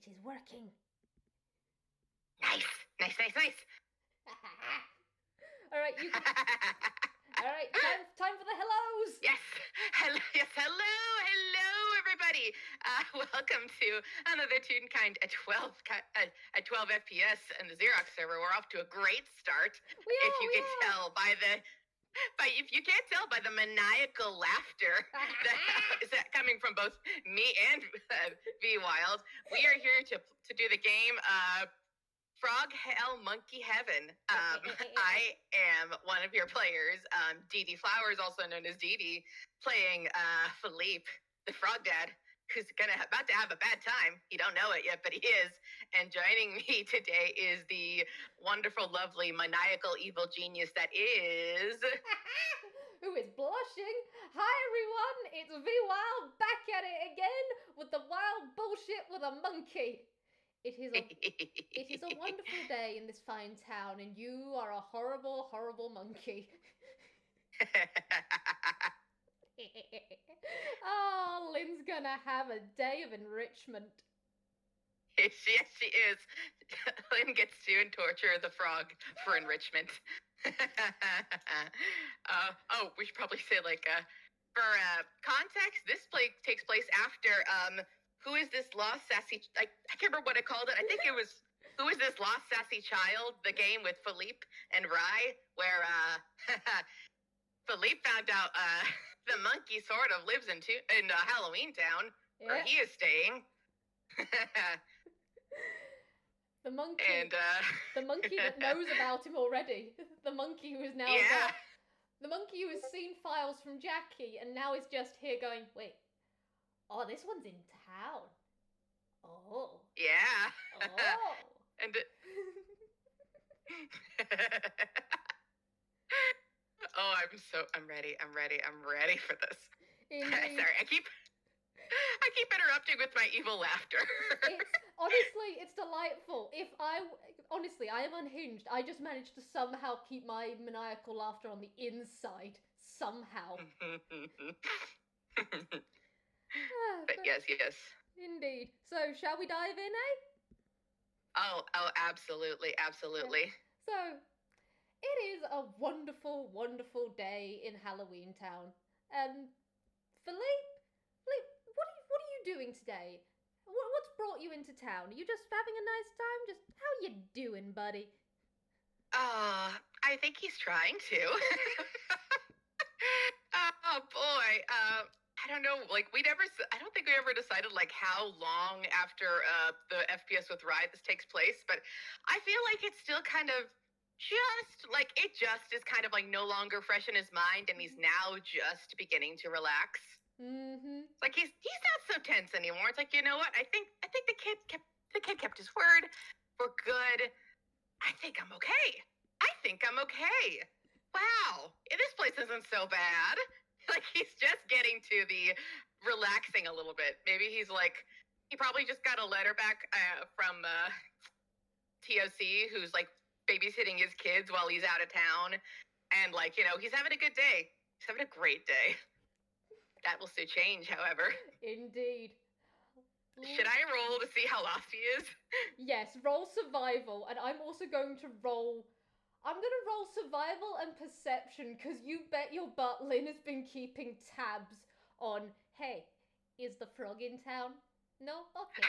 It is working. Nice. All right, you can... All right, time for the hellos. Yes, hello, everybody. Welcome to another Toonkind, a 12 FPS and the Xerox server. We're off to a great start. If you can't tell by the maniacal laughter that is coming from both me and Vwild, we are here to do the game. Frog Hell Monkey Heaven. I am one of your players, DeeDee Flowers, also known as DeeDee, playing Phileap, the frog dad, who's about to have a bad time. You don't know it yet, but he is. And joining me today is the wonderful, lovely, maniacal, evil genius that is... Who is blushing? Hi everyone, it's Vwild back at it again with the wild bullshit with a monkey. It is a wonderful day in this fine town, and you are a horrible, horrible monkey. Oh, Lynn's gonna have a day of enrichment. Yes, she is. Lynn gets to torture the frog for enrichment. We should probably say, for context, this play takes place after, Who is this lost sassy... I can't remember what I called it. I think it was Who is this lost sassy child? The game with Phileap and Rye, where Phileap found out the monkey sort of lives in Halloween Town, where he is staying. The monkey, the monkey that knows about him already. The monkey who is now the monkey who has seen files from Jackie and now is just here going, wait. Oh, this one's in town. Oh. Yeah. Oh. And I'm ready for this. Sorry, I keep interrupting with my evil laughter. It's delightful. I am unhinged. I just managed to somehow keep my maniacal laughter on the inside. Somehow. But yes. Indeed. So, shall we dive in, eh? Oh, absolutely. Yeah. So, it is a wonderful, wonderful day in Halloween Town. And Phileap, what are you doing today? What's brought you into town? Are you just having a nice time? Just how you doing, buddy? I think he's trying to. Oh boy. I don't know, I don't think we ever decided, how long after the FPS with Rye this takes place, but I feel like it's still kind of it just is kind of, no longer fresh in his mind, and he's now just beginning to relax. Mm-hmm. It's he's not so tense anymore. It's you know what? I think the kid kept his word. We're good. I think I'm okay. Wow. This place isn't so bad. He's just getting to the relaxing a little bit. Maybe he's he probably just got a letter back from TOC, who's babysitting his kids while he's out of town. And he's having a good day. He's having a great day. That will soon change, however. Indeed. Should I roll to see how lost he is? Yes, roll survival. And I'm also going to roll... I'm going to roll survival and perception, because you bet your butt Lynn has been keeping tabs on, hey, is the frog in town? No? Okay.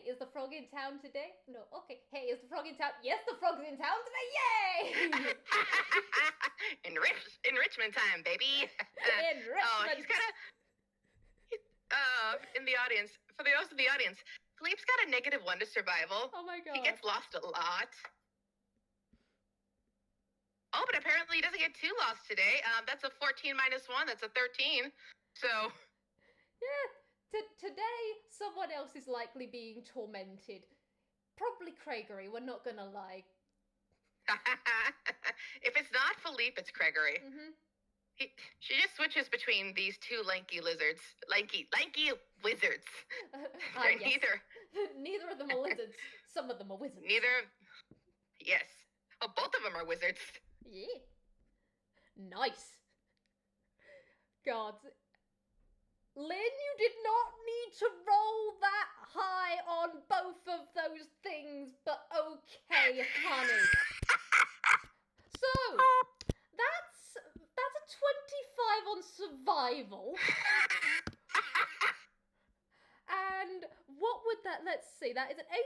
Is the frog in town today? No. Okay. Hey, is the frog in town? Yes, the frog's in town today! Yay! Enrichment time, baby! Enrichment! Oh, he's got in the audience, for those in the audience, Philipp's got a -1 to survival. Oh my god. He gets lost a lot. Oh, but apparently he doesn't get too lost today. That's a 14 minus 1. That's a 13. So... Yeah, today someone else is likely being tormented. Probably Craigery, we're not gonna lie. If it's not Phileap, it's Craigery. Mm-hmm. She just switches between these two lanky lizards. Lanky wizards. Yes. Neither of them are lizards. Some of them are wizards. Yes. Oh, both of them are wizards. Yeah. Lynn, you did not need to roll that high on both of those things, but okay, honey. So, that's a 25 on survival. And what would that, let's see, that is an 18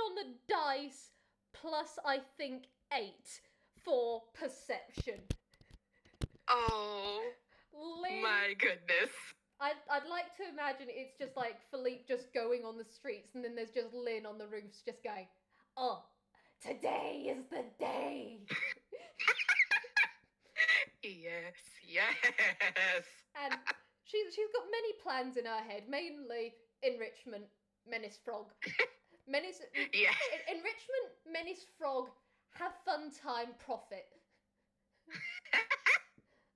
on the dice, plus I think 8 for perception. Oh, Lynn, my goodness. I'd like to imagine it's just like Phileap just going on the streets, and then there's just Lynn on the roofs just going, oh, today is the day. Yes, yes. And she's got many plans in her head, mainly Enrichment, Menace Frog. Yeah. Enrichment, Menace Frog, have fun time, profit.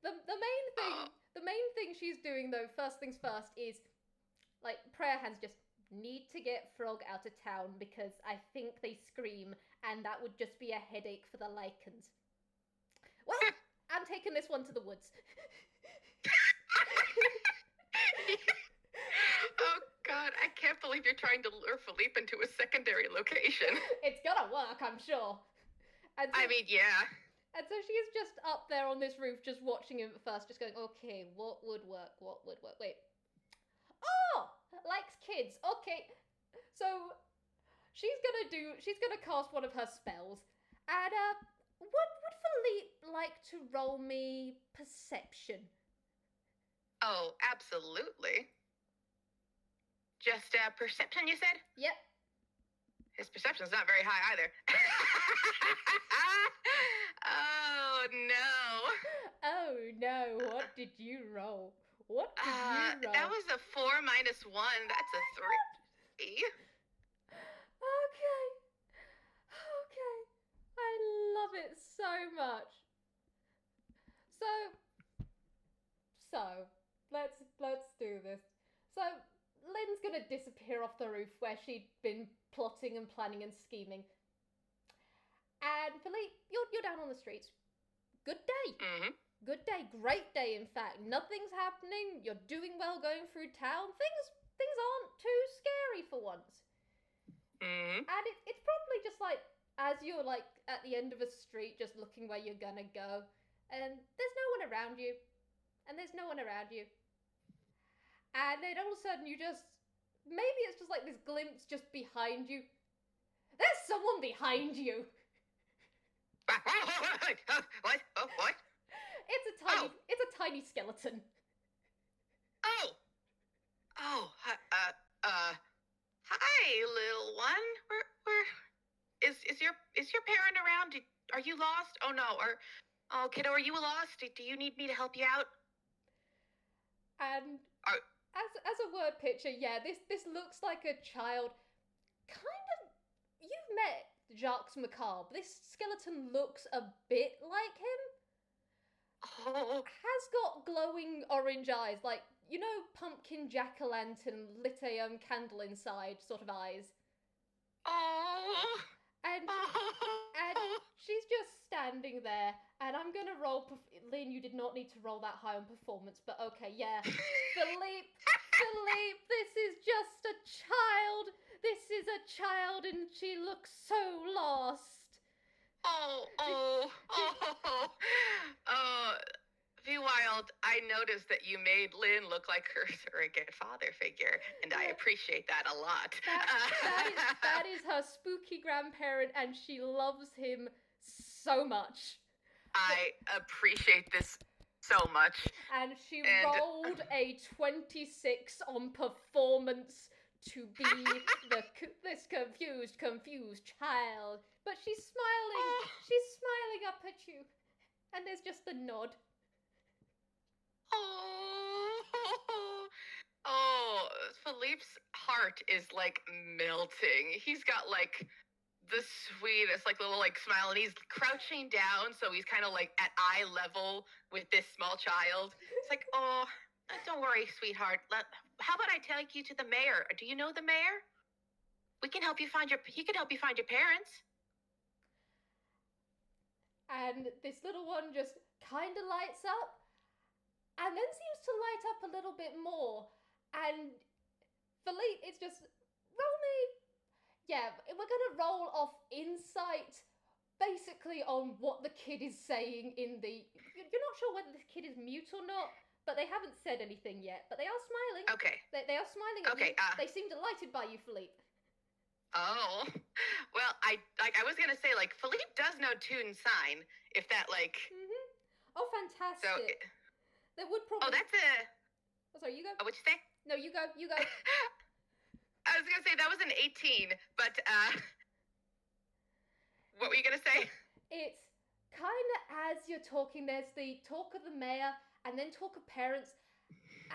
The main thing she's doing though, first things first, is like prayer hands just need to get Frog out of town because I think they scream and that would just be a headache for the Lycans. Well, I'm taking this one to the woods. Oh God, I can't believe you're trying to lure Phileap into a secondary location. It's gonna work, I'm sure. And so, I mean, yeah. And so she's just up there on this roof, just watching him at first, just going, okay, what would work? What would work? Wait. Oh! Likes kids. Okay. So she's gonna cast one of her spells. And would Phileap like to roll me perception? Oh, absolutely. Just perception, you said? Yep. His perception's not very high either. Oh, no. Oh, no. What did you roll? What did you roll? That was a 4 minus 1. That's a 3. Okay. I love it so much. So, let's do this. So, Lynn's gonna disappear off the roof where she'd been plotting and planning and scheming. And Phileap, you're down on the streets. Good day. Mm-hmm. Good day. Great day, in fact. Nothing's happening. You're doing well going through town. Things aren't too scary for once. Mm-hmm. And it's probably just like, as you're like at the end of a street just looking where you're gonna go, and there's no one around you. And there's no one around you. And then all of a sudden maybe it's just like this glimpse just behind you. There's someone behind you. What? Oh, what? It's a tiny skeleton. Oh. Hi, little one. Where is your parent around? Are you lost? Oh no. Oh, kiddo, are you lost? Do you need me to help you out? And as a word picture, yeah, this looks like a child. Kind of, you've met Jacques Macabre. This skeleton looks a bit like him. Oh. Has got glowing orange eyes, like, you know, pumpkin jack-o'-lantern lit a candle inside sort of eyes. Oh. And she's just standing there, and I'm gonna roll. Lynn, you did not need to roll that high on performance, but okay, yeah. Phileap, this is just a child. This is a child, and she looks so lost. Vwild, I noticed that you made Lynn look like her surrogate father figure, and I appreciate that a lot. That is her spooky grandparent, and she loves him so much. I appreciate this so much. And she rolled a 26 on performance to be this confused child. But she's smiling. She's smiling up at you. And there's just a nod. Oh, Phileap's heart is like melting. He's got like the sweetest like little like smile, and he's crouching down, so he's kind of like at eye level with this small child. It's like, oh, don't worry, sweetheart. How about I take you to the mayor? Do you know the mayor? He can help you find your parents. And this little one just kind of lights up, and then seems to light up a little bit more. And Philippe is just, roll me. Yeah, we're gonna roll off insight, basically on what the kid is saying in the... You're not sure whether this kid is mute or not, but they haven't said anything yet. But they are smiling. Okay. They are smiling at you. They seem delighted by you, Philippe. Oh, well, I was gonna say, like, Phileap does know tune sign, if that, like... Mm-hmm. Oh, fantastic. So, there would probably... Oh, that's a... Oh, sorry, you go. Oh, what'd you say? No, you go. I was gonna say, that was an 18, but, what were you gonna say? It's kind of as you're talking, there's the talk of the mayor, and then talk of parents,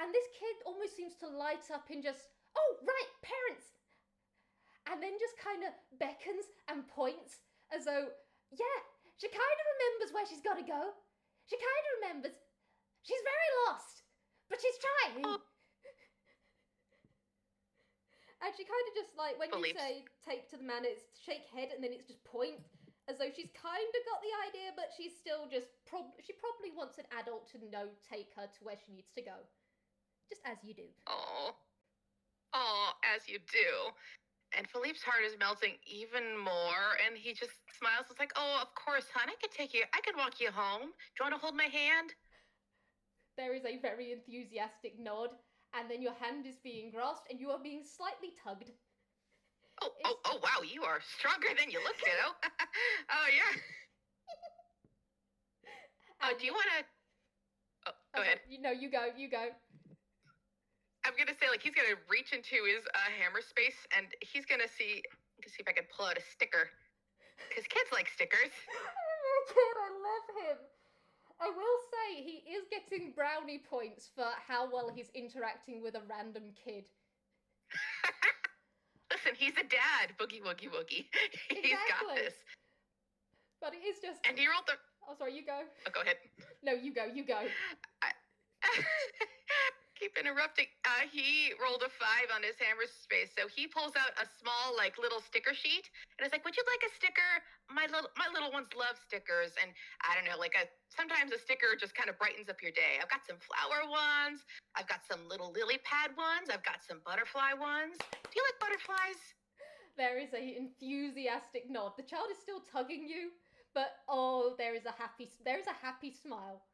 and this kid almost seems to light up in just, oh, right, parents! And then just kind of beckons and points as though, yeah, she kind of remembers where she's got to go. She kind of remembers. She's very lost, but she's trying. Oh. And she kind of just, like, when you say take to the man, it's shake head and then it's just point, as though she's kind of got the idea, but she's still just, she probably wants an adult to take her to where she needs to go. Just as you do. Oh, as you do. And Philippe's heart is melting even more, and he just smiles. It's like, oh, of course, hon, I can walk you home. Do you want to hold my hand? There is a very enthusiastic nod, and then your hand is being grasped, and you are being slightly tugged. Oh, wow, you are stronger than you look, kiddo. Oh, yeah. Do you want to... Oh, go ahead. No, you go. I'm going to say, like, he's going to reach into his hammer space, and he's going to see if I can pull out a sticker. Because kids like stickers. Oh, kid, I love him. I will say, he is getting brownie points for how well he's interacting with a random kid. Listen, he's a dad. Boogie, woogie, woogie. He's got this. But it is just... And he rolled the... Oh, sorry, you go. Oh, go ahead. No, you go. Keep interrupting. He rolled a 5 on his hammer space, so he pulls out a small, like, little sticker sheet, and is like, "Would you like a sticker? My little ones love stickers." And I don't know, like, sometimes a sticker just kind of brightens up your day. I've got some flower ones. I've got some little lily pad ones. I've got some butterfly ones. Do you like butterflies? There is a enthusiastic nod. The child is still tugging you, but there is a happy smile.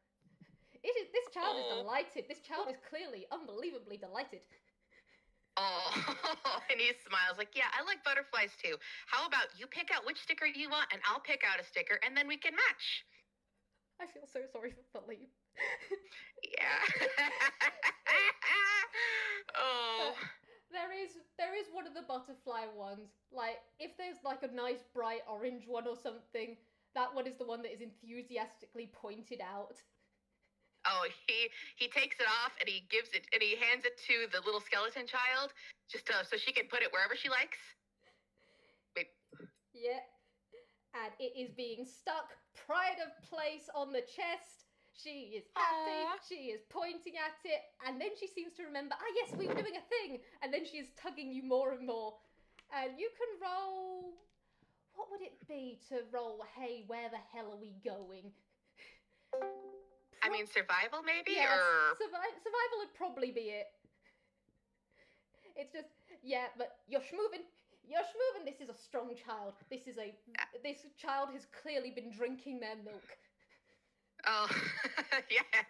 This child is delighted. This child is clearly unbelievably delighted. Oh, and he smiles like, yeah, I like butterflies too. How about you pick out which sticker you want, and I'll pick out a sticker, and then we can match. I feel so sorry for Philippe. Yeah. Oh. There is one of the butterfly ones. Like, if there's like a nice bright orange one or something, that one is the one that is enthusiastically pointed out. Oh, he takes it off and he hands it to the little skeleton child, just so she can put it wherever she likes. Wait. Yeah. And it is being stuck pride of place on the chest. She is happy. Aww. She is pointing at it, and then she seems to remember, yes, we were doing a thing, and then she is tugging you more and more. And you can roll... What would it be to roll, hey, where the hell are we going? I mean, survival, maybe? Yes, or survival would probably be it. It's just, yeah, but you're schmoovin'. This is a strong child. This child has clearly been drinking their milk. Oh, yeah,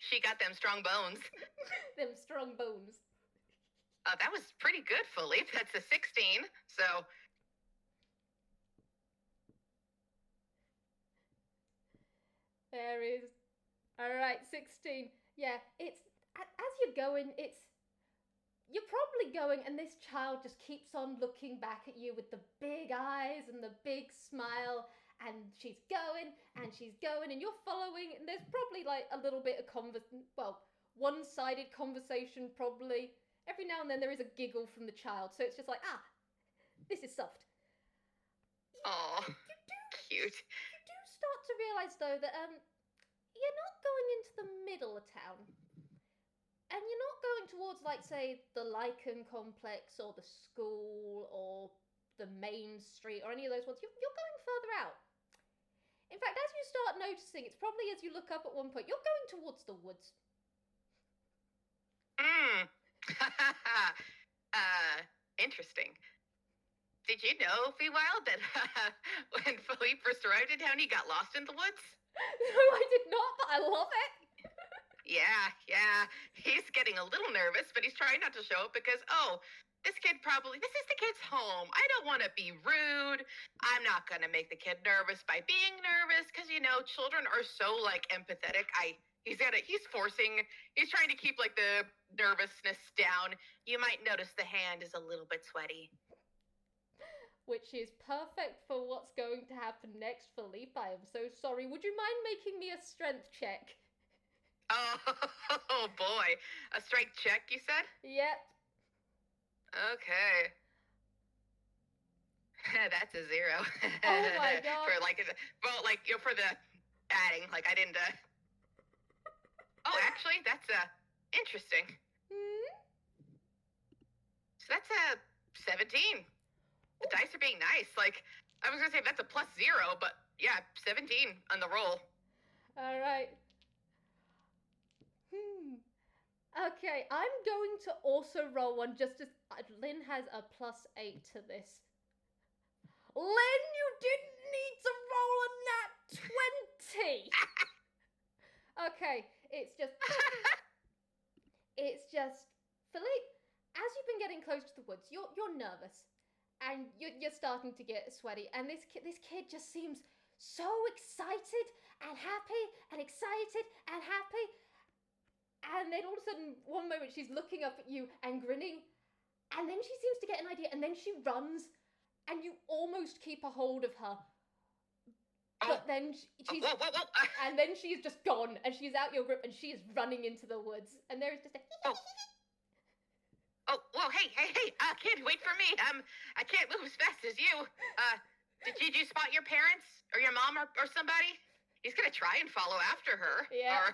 she got them strong bones. Them strong bones. That was pretty good, Philippe. That's a 16, so... There is... Alright, 16. Yeah, it's... As you're going, it's... You're probably going, and this child just keeps on looking back at you with the big eyes and the big smile, and she's going, and you're following, and there's probably, like, a little bit of one-sided conversation, probably. Every now and then there is a giggle from the child, so it's just like, this is soft. Oh, cute. You do start to realise, though, that, you're not going into the middle of town. And you're not going towards, like, say, the Lycan complex or the school or the main street or any of those ones. You're going further out. In fact, as you start noticing, it's probably as you look up at one point, you're going towards the woods. interesting. Did you know, Vwild, that when Philippe first arrived in town, he got lost in the woods? No, I did not, but I love it. Yeah. He's getting a little nervous, but he's trying not to show it because, this is the kid's home. I don't want to be rude. I'm not going to make the kid nervous by being nervous because, children are so, empathetic. He's trying to keep, the nervousness down. You might notice the hand is a little bit sweaty. Which is perfect for what's going to happen next, Philippe. I am so sorry. Would you mind making me a strength check? Oh boy. A strength check, you said? Yep. Okay. That's a 0. Oh my god. For the adding, I didn't, Oh, actually, that's, interesting. So that's a 17. The dice are being nice. I was gonna say that's a +0, but yeah, 17 on the roll. All right. Okay, I'm going to also roll one just as Lynn has a +8 to this. Lynn, you didn't need to roll a nat 20. Okay, it's just Philippe, as you've been getting close to the woods, you're nervous. And you're starting to get sweaty, and this kid just seems so excited and happy and excited and happy. And then all of a sudden, one moment she's looking up at you and grinning, and then she seems to get an idea, and then she runs, and you almost keep a hold of her. But then she's and then she's just gone, and she's out your grip, and she is running into the woods, and there is just a. Oh, whoa, hey, kid, wait for me. I can't move as fast as you. Did you spot your parents or your mom or somebody? He's gonna try and follow after her. Yeah.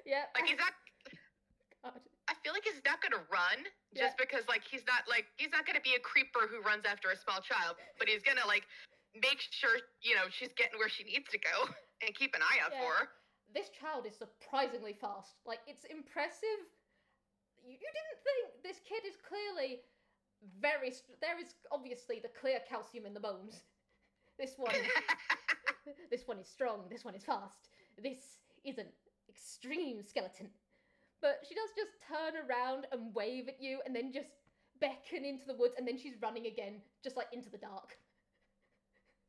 Yeah. He's not. God. I feel like he's not gonna run just because he's not gonna be a creeper who runs after a small child, but he's gonna make sure she's getting where she needs to go and keep an eye out for her. This child is surprisingly fast. It's impressive. You didn't think this kid is clearly there is obviously the clear calcium in the bones. This one is strong, this one is fast. This is an extreme skeleton. But she does just turn around and wave at you and then just beckon into the woods, and then she's running again, just into the dark.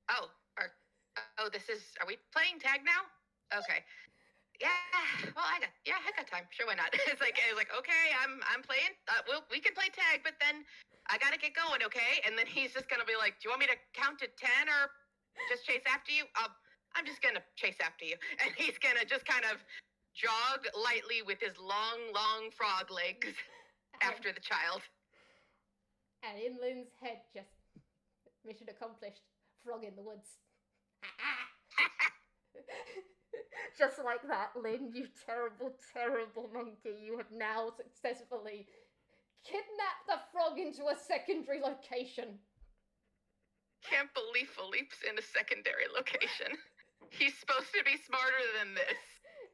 Are we playing tag now? Okay. Yeah, well, I got time. Sure, why not? It's like, okay, I'm playing. We can play tag, but then I gotta get going, okay? And then he's just gonna be like, do you want me to count to 10 or just chase after you? I'm just gonna chase after you. And he's gonna just kind of jog lightly with his long frog legs after the child. And in Lynn's head, just mission accomplished. Frog in the woods. Just like that, Lynn, you terrible, terrible monkey. You have now successfully kidnapped the frog into a secondary location. Can't believe Philippe's in a secondary location. He's supposed to be smarter than this.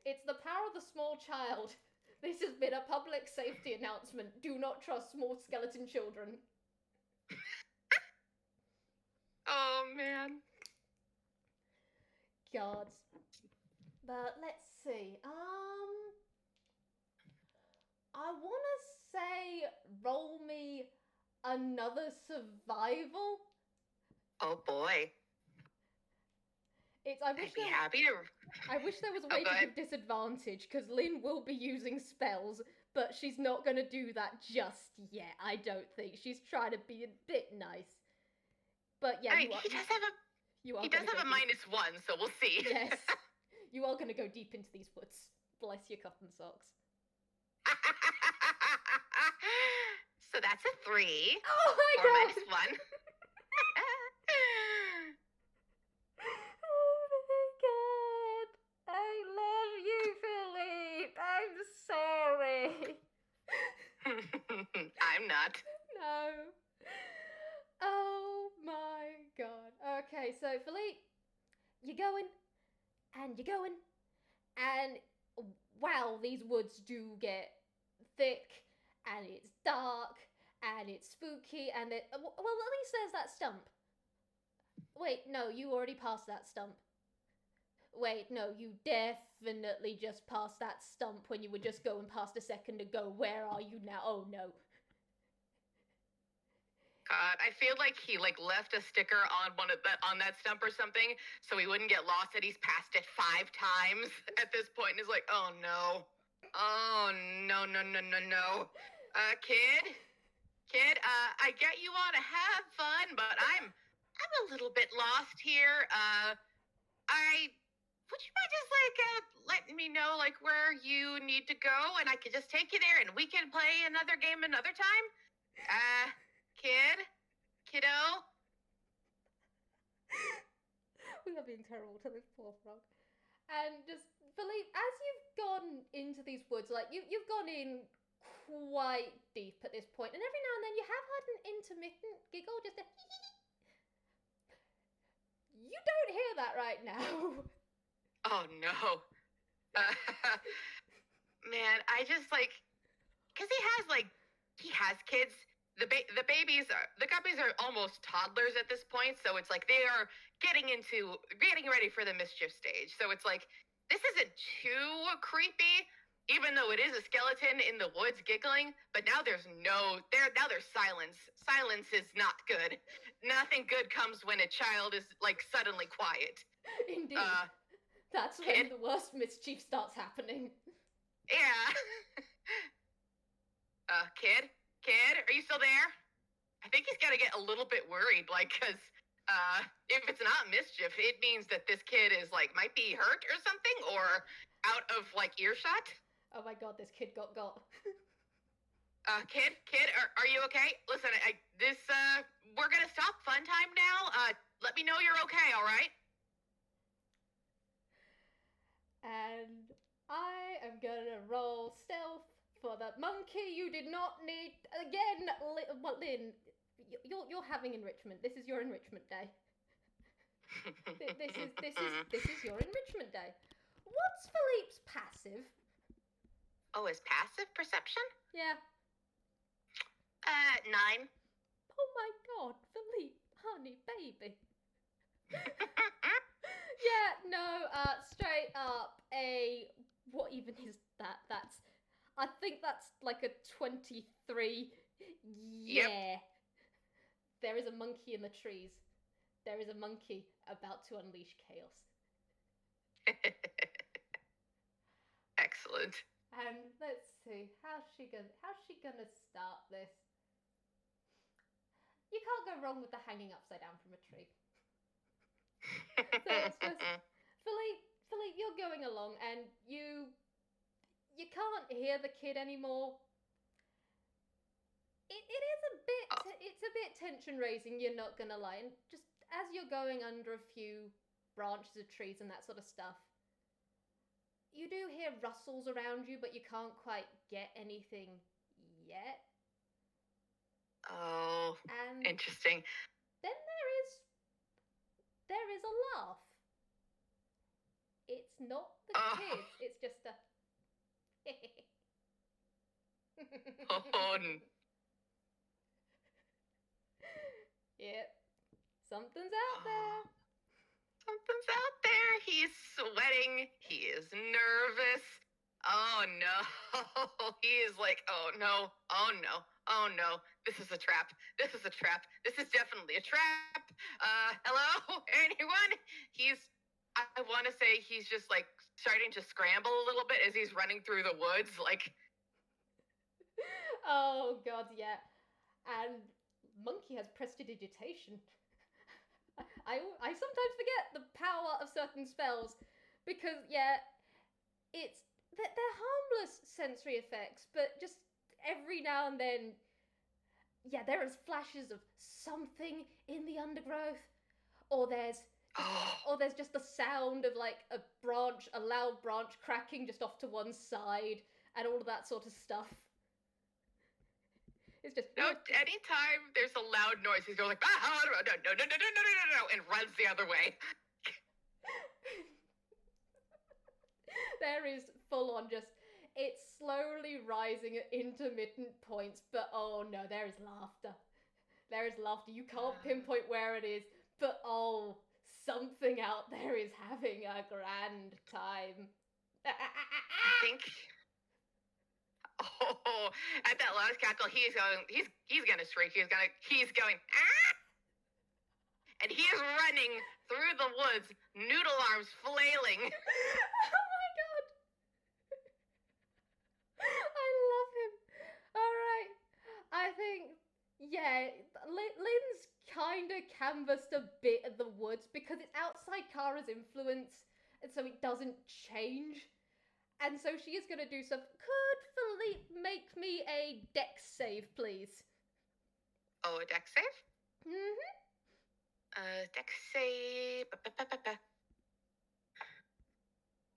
It's the power of the small child. This has been a public safety announcement. Do not trust small skeleton children. Oh, man. God. But let's see. I want to say roll me another survival. Oh boy. I wish there was a way to ahead. give disadvantage, because Lynn will be using spells, but she's not going to do that just yet, I don't think. She's trying to be a bit nice. But yeah, he does have a -1, so we'll see. Yes. You are going to go deep into these woods. Bless your cotton socks. So that's a 3. Oh my god! -1. Oh my god! I love you, Philippe! I'm sorry! I'm not. No. Oh my god. Okay, so Philippe, you're going, and wow, these woods do get thick, and it's dark, and it's spooky, and well, at least there's that stump. Wait, no, you already passed that stump. Wait, no, you definitely just passed that stump when you were just going past a second ago. Where are you now? Oh, no. God, I feel like he left a sticker on on that stump or something, so he wouldn't get lost. And he's passed it 5 times at this point, and he's like, "Oh no, oh no, no, no, no, no, kid, I get you want to have fun, but I'm a little bit lost here. Would you mind just letting me know where you need to go, and I could just take you there, and we can play another game another time? Kiddo? We are being terrible to this poor frog. And just, Philippe, as you've gone into these woods, you've gone in quite deep at this point, and every now and then you have had an intermittent giggle, just a You don't hear that right now. Oh no. Man, I just because he has kids. The guppies are almost toddlers at this point, so it's they are getting ready for the mischief stage. So it's this isn't too creepy, even though it is a skeleton in the woods giggling. But now there's silence. Silence is not good. Nothing good comes when a child is suddenly quiet. Indeed. That's when the worst mischief starts happening. Yeah. Kid, are you still there? I think he's got to get a little bit worried, because if it's not mischief, it means that this kid is might be hurt or something, or out of earshot. Oh my god, this kid got. Kid, are you okay? Listen, we're gonna stop fun time now. Let me know you're okay, all right? And I am gonna roll stealth for the monkey. You did not need again, Lin. You're having enrichment. This is your enrichment day. This is your enrichment day. What's Philippe's passive? Oh, his passive perception? Yeah. 9. Oh my god, Philippe, honey, baby. Yeah, no, straight up what even is that? I think that's a 23. Yeah. Yep. There is a monkey in the trees. There is a monkey about to unleash chaos. Excellent. And let's see, how's she gonna start this? You can't go wrong with the hanging upside down from a tree. So it's just Philippe, you're going along, and you can't hear the kid anymore. It is a bit it's a bit tension raising, you're not gonna lie. And just as you're going under a few branches of trees and that sort of stuff, you do hear rustles around you, but you can't quite get anything yet. Oh, and interesting. Then there is a laugh. It's not the kids, it's just a Oh. Yep. Something's out there. Something's out there. He's sweating. He is nervous. Oh no. He is oh no. Oh no. Oh no. This is a trap. This is a trap. This is definitely a trap. Hello? Anyone? I want to say he's just starting to scramble a little bit as he's running through the woods. Oh god, yeah. And Monkey has prestidigitation. I sometimes forget the power of certain spells because they're harmless sensory effects, but just every now and then there is flashes of something in the undergrowth, or there's just the sound of a loud branch cracking just off to one side and all of that sort of stuff. It's just anytime there's a loud noise, he's going no, and runs the other way. There is full on just It's slowly rising at intermittent points, but oh no, there is laughter. There is laughter. You can't pinpoint where it is, but oh, something out there is having a grand time. I think. Oh, at that last cackle, he's gonna shriek. He's going, ah! And he is running through the woods, noodle arms flailing. Oh my god. I love him. Alright. I think, yeah, Lynn's kind of canvassed a bit of the woods because it's outside Kara's influence, and so it doesn't change. And so she is going to do some. Could Phileap make me a dex save, please? Oh, a dex save? Mm-hmm. Dex save.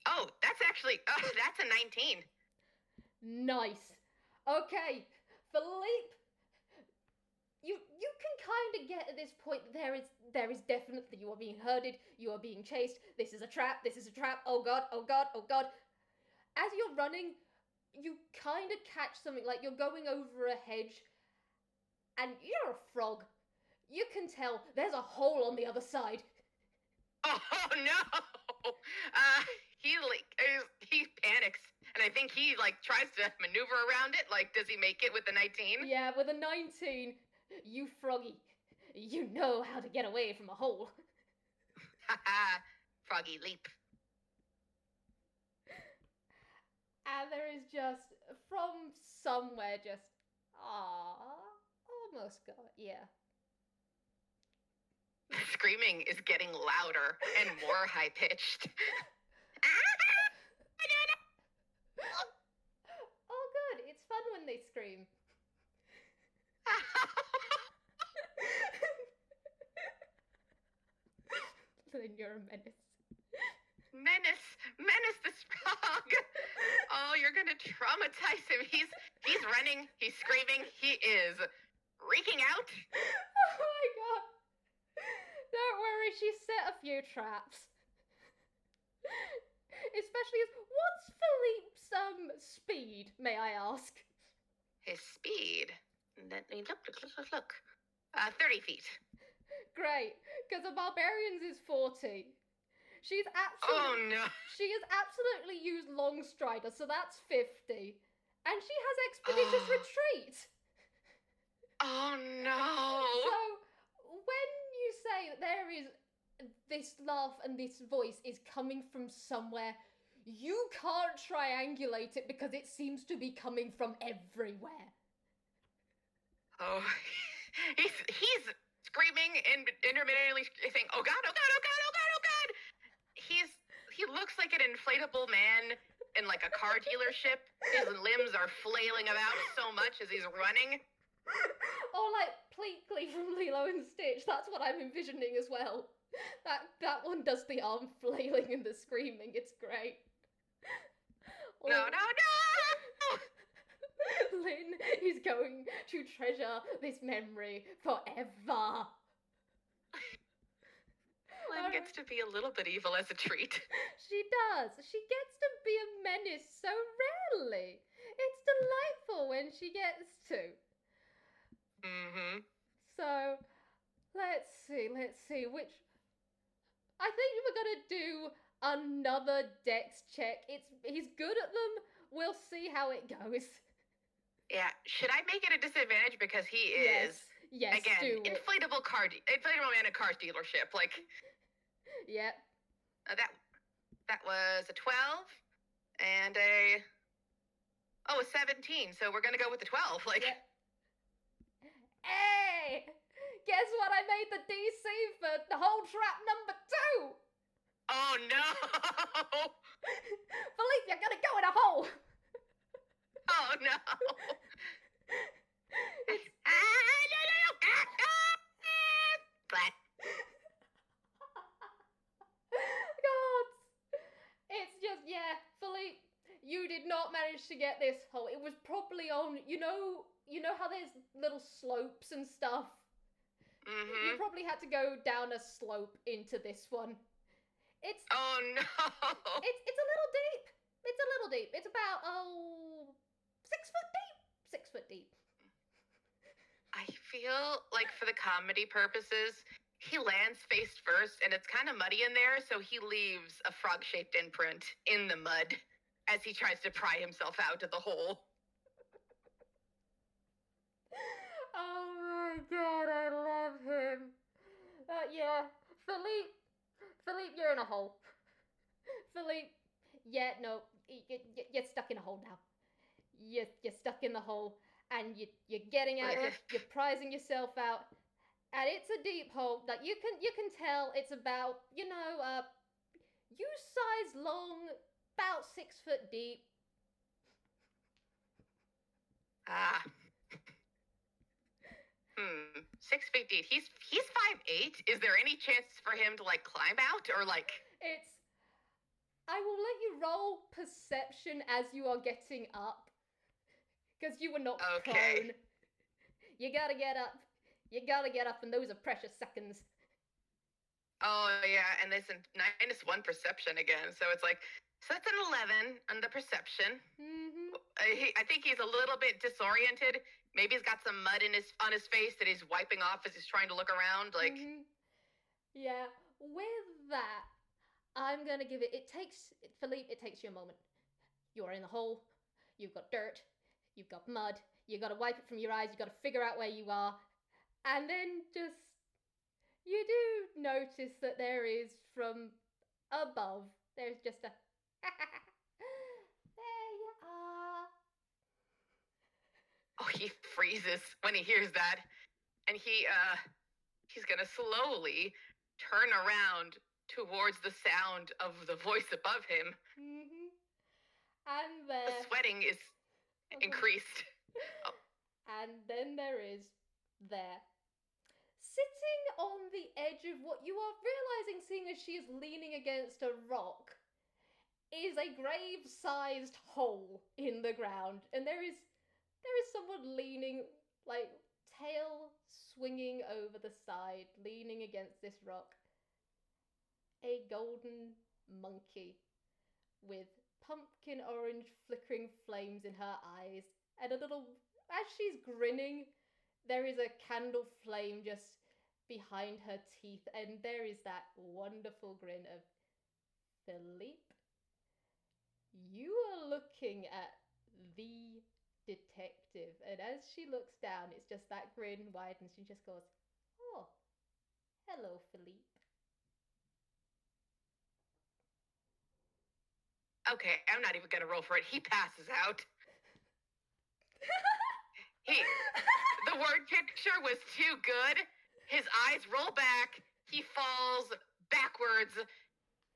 Oh, that's a 19. Nice. Okay, Phileap. You can kind of get at this point. There is definitely, you are being herded. You are being chased. This is a trap. This is a trap. Oh god. Oh god. Oh god. As you're running, you kind of catch something, like you're going over a hedge, and you're a frog. You can tell there's a hole on the other side. Oh no! He panics, and I think he tries to maneuver around it. Does he make it with the 19? Yeah, with a 19, you froggy, you know how to get away from a hole. Haha, froggy leap. And there is just, from somewhere, just, almost got it, yeah. The screaming is getting louder and more high-pitched. Oh good, it's fun when they scream. Then you're a menace. Menace this frog. Oh, you're gonna traumatize him. He's running, he's screaming, he is freaking out. Oh my god. Don't worry, she set a few traps. Especially what's Phileap's speed, may I ask? His speed? Let me look. 30 feet. Great, because a barbarian's is 40. She has absolutely used long strider, so that's 50. And she has expeditious retreat. Oh no. So when you say that there is this laugh and this voice is coming from somewhere, you can't triangulate it because it seems to be coming from everywhere. Oh, he's screaming and intermittently saying, "Oh god, oh god, oh god, oh god, oh god." He looks like an inflatable man in a car dealership. His limbs are flailing about so much as he's running. Or like Pleakley from Lilo and Stitch. That's what I'm envisioning as well. That one does the arm flailing and the screaming. It's great. Or, No. Lynn is going to treasure this memory forever. Lynn gets to be a little bit evil as a treat. She does. She gets to be a menace so rarely. It's delightful when she gets to. Mm-hmm. So, let's see, which... I think we're gonna do another dex check. He's good at them. We'll see how it goes. Yeah, should I make it a disadvantage because he is... Yes, again, do it. inflatable man at car dealership, Yep. That was a 12 and a 17. So we're gonna go with the 12. Yep. Hey! Guess what? I made the DC for the whole trap number 2! Oh no! Phileap, you're gonna go in a hole! Oh no! But God! It's just, yeah, Phileap, you did not manage to get this hole. It was probably on, you know how there's little slopes and stuff? Mm-hmm. You probably had to go down a slope into this one. Oh no! It's a little deep. It's a little deep. It's about, feel like for the comedy purposes, he lands face first and it's kind of muddy in there, so he leaves a frog-shaped imprint in the mud as he tries to pry himself out of the hole. Oh my god, I love him. Yeah, Philippe, you're in a hole. Philippe, yeah, no, you're stuck in a hole now. You're stuck in the hole, and you're getting out of it. You're prizing yourself out, and it's a deep hole. Like you can tell it's about you size long, about 6 foot deep. Ah. 6 feet deep. He's 5'8". Is there any chance for him to like climb out or like? I will let you roll perception as you are getting up, because you were not prone. You gotta get up. You gotta get up, and those are precious seconds. Oh yeah, and there's a -1 perception again, so it's like that's an 11 on the perception. Mm-hmm. I think he's a little bit disoriented. Maybe he's got some mud on his face that he's wiping off as he's trying to look around. Like, yeah. With that, I'm gonna give it. Philippe. It takes you a moment. You are in the hole. You've got dirt. You've got mud. You gotta wipe it from your eyes. You gotta figure out where you are, and then you do notice that there is from above. There's just a. There you are. Oh, he freezes when he hears that, and he's gonna slowly turn around towards the sound of the voice above him. Mm-hmm. And the sweating is increased. Oh. And then there is sitting on the edge of what you are realizing, seeing as she is leaning against a rock, is a grave-sized hole in the ground, and there is someone leaning, like tail swinging over the side, leaning against this rock. A golden monkey with pumpkin orange flickering flames in her eyes, and as she's grinning, there is a candle flame just behind her teeth, and there is that wonderful grin of Philippe. You are looking at the detective, and as she looks down, it's just that grin widens. She just goes, "Oh, hello, Philippe." Okay, I'm not even gonna roll for it. He passes out. The word picture was too good. His eyes roll back. He falls backwards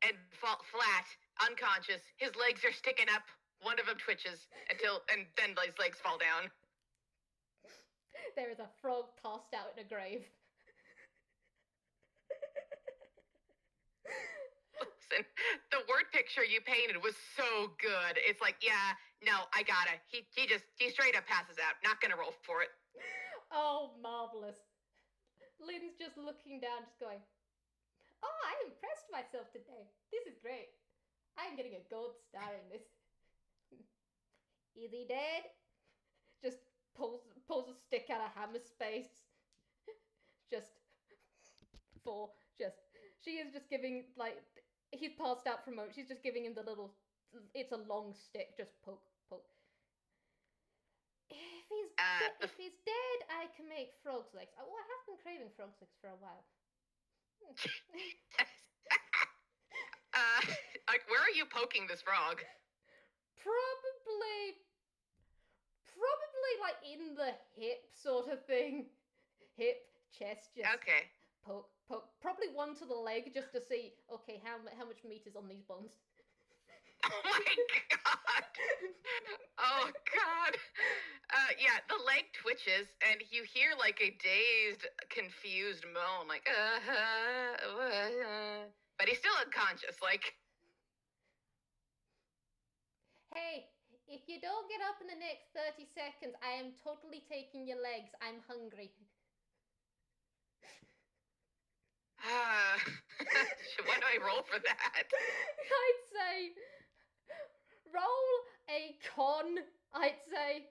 and fall flat, unconscious. His legs are sticking up. One of them twitches and then his legs fall down. There is a frog tossed out in a grave. Listen, the word picture you painted was so good. It's like, yeah, no, I gotta. He straight up passes out. Not gonna roll for it. Oh, marvelous. Lynn's just looking down, just going, "Oh, I impressed myself today. This is great. I'm getting a gold star in this." Is he dead? Just pulls a stick out of Hammer's space. She is just giving, like, he's passed out for a moment. She's just giving him the little, it's a long stick, just poke. If he's dead, I can make frog's legs. Oh, I have been craving frog's legs for a while. Like, where are you poking this frog? Probably like in the hip sort of thing. Hip, chest, just okay. Poke. Probably one to the leg just to see, okay, how much meat is on these bones. Oh my god! Oh god! Yeah, the leg twitches, and you hear like a dazed, confused moan, like but he's still unconscious. Like, hey, if you don't get up in the next 30 seconds, I am totally taking your legs. I'm hungry. What do I roll for that? I'd say roll a con. I'd say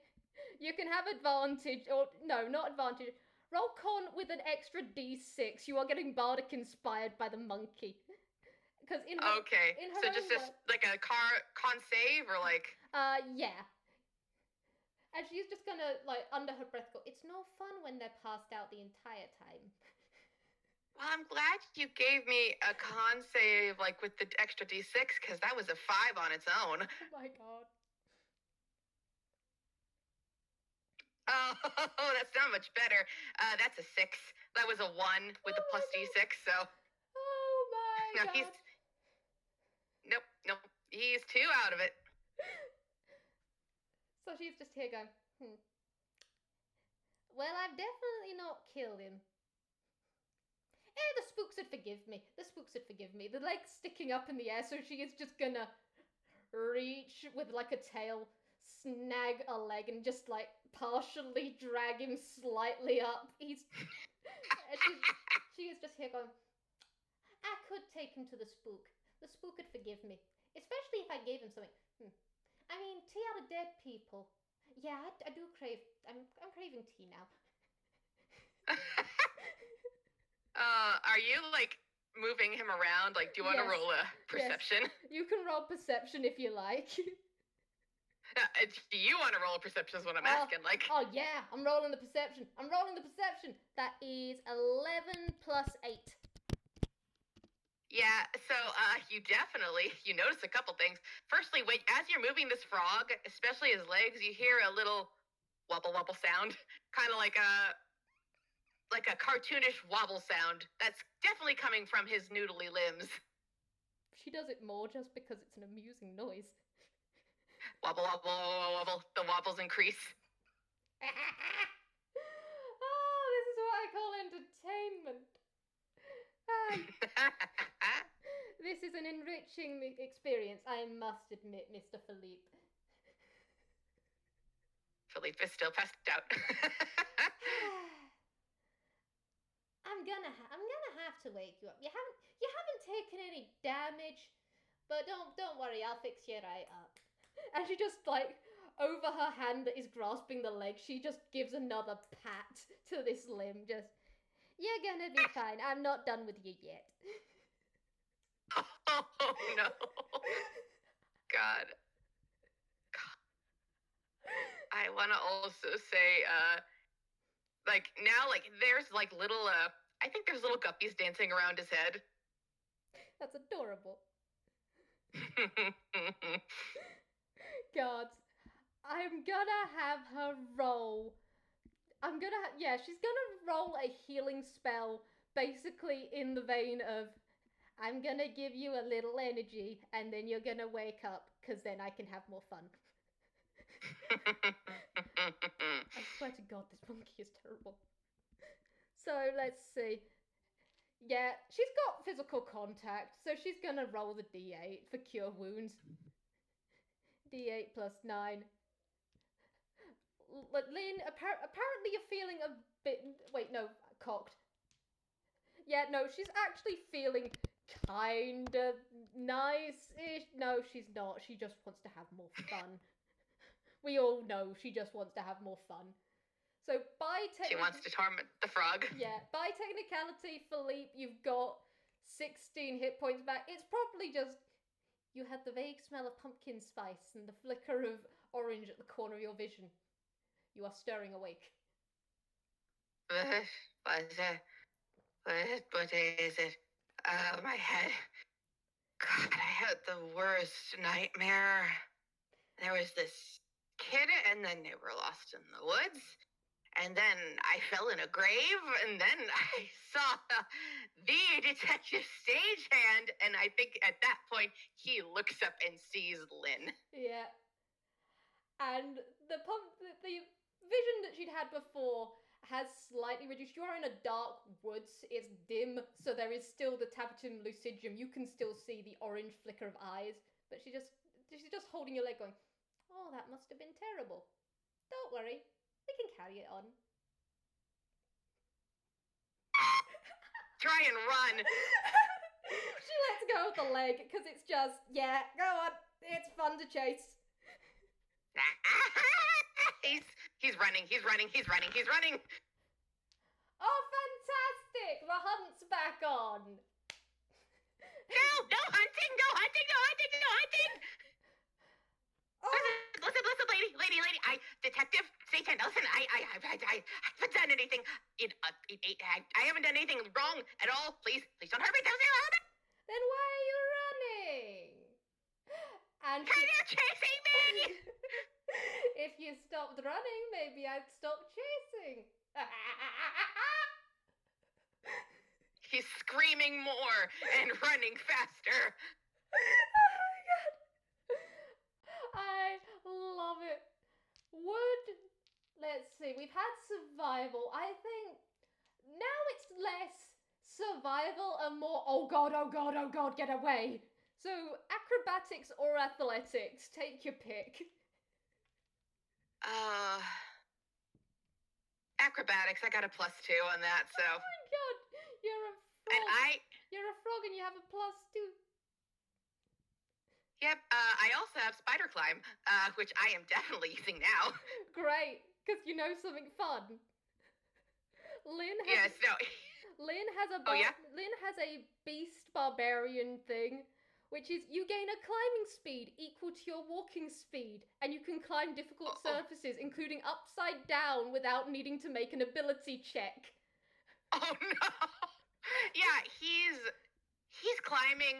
you can have advantage, or no, not advantage. roll con with an extra d6. You are getting bardic inspired by the monkey. Because in her, Okay, in her so own just like a con save or like... yeah. And she's just gonna, like, under her breath go, it's no fun when they're passed out the entire time. Well, I'm glad you gave me a con save, like, with the extra d6, because that was a 5 on its own. Oh my god. Oh, that's not much better. That's a 6. That was a 1 with the plus d6, so... Oh my No, god. Nope. He's 2 out of it. So she's just here going, well, I've definitely not killed him. The spooks would forgive me. The leg's sticking up in the air, so she is just gonna reach with like a tail, snag a leg, and just like partially drag him slightly up. She is just here going, I could take him to the spook. The spook would forgive me. Especially if I gave him something. I mean, tea out of dead people. Yeah, I do crave... I'm craving tea now. Are you, like, moving him around? Like, do you want to roll a perception? Yes. You can roll perception if you like. Do you want to roll a perception is what I'm asking, like... Oh, yeah, I'm rolling the perception. That is 11 plus 8. Yeah, so, you notice a couple things. Firstly, as you're moving this frog, especially his legs, you hear a little wobble sound. Kind of like a cartoonish wobble sound. That's definitely coming from his noodly limbs. She does it more just because it's an amusing noise. Wobble. The wobbles increase. Oh, this is what I call entertainment. This is an enriching experience, I must admit, Mr. Phileap. Phileap is still passed out. I'm gonna have to wake you up. You haven't taken any damage, but don't worry, I'll fix you right up. And she just, like, over her hand that is grasping the leg, she just gives another pat to this limb. Just, you're gonna be fine. I'm not done with you yet. Oh, no. God. I want to also say, there's, little, I think there's little guppies dancing around his head. That's adorable. God. I'm gonna have her roll. She's gonna roll a healing spell, basically in the vein of, I'm gonna give you a little energy, and then you're gonna wake up, because then I can have more fun. I swear to God, this monkey is terrible. So, let's see. Yeah, she's got physical contact, so she's gonna roll the d8 for cure wounds. d8 plus 9. Lynn, apparently you're feeling a bit... Wait, no, cocked. Yeah, no, she's actually feeling kinda nice-ish. No, she's not. She just wants to have more fun. We all know she just wants to have more fun. So by She wants to torment the frog. Yeah, by technicality, Phileap, you've got 16 hit points back. It's probably just you had the vague smell of pumpkin spice and the flicker of orange at the corner of your vision. You are stirring awake. What is it? Oh, my head. God, I had the worst nightmare. There was this kid, and then they were lost in the woods. And then I fell in a grave, and then I saw the Detective Stagehand, and I think at that point, he looks up and sees Lynn. Yeah. And the vision that she'd had before has slightly reduced. You are in a dark woods. It's dim, so there is still the tapetum lucidium. You can still see the orange flicker of eyes, but she's just holding your leg going, oh, that must have been terrible. Don't worry. We can carry it on. Try and run. She lets go of the leg because it's just, yeah, go on. It's fun to chase. He's running. the hunt's back on. No hunting, no hunting, no hunting, no hunting. Oh. Listen, lady. Detective Stagehand, listen, I haven't done anything. I haven't done anything wrong at all. Please don't hurt me. Then why are you running? And Because you're chasing me. if you stopped running, maybe I'd stop chasing. He's screaming more and running faster. Oh my god. I love it. Let's see, we've had survival. I think now it's less survival and more, oh god, get away. So acrobatics or athletics, take your pick. Acrobatics, I got a +2 on that, so. Oh my god, you're a frog. And You're a frog and you have a +2. Yep, I also have spider climb, which I am definitely using now. Great, because you know something fun. Lin has Lin has a beast barbarian thing, which is you gain a climbing speed equal to your walking speed, and you can climb difficult surfaces, including upside down, without needing to make an ability check. Oh no! Yeah, he's climbing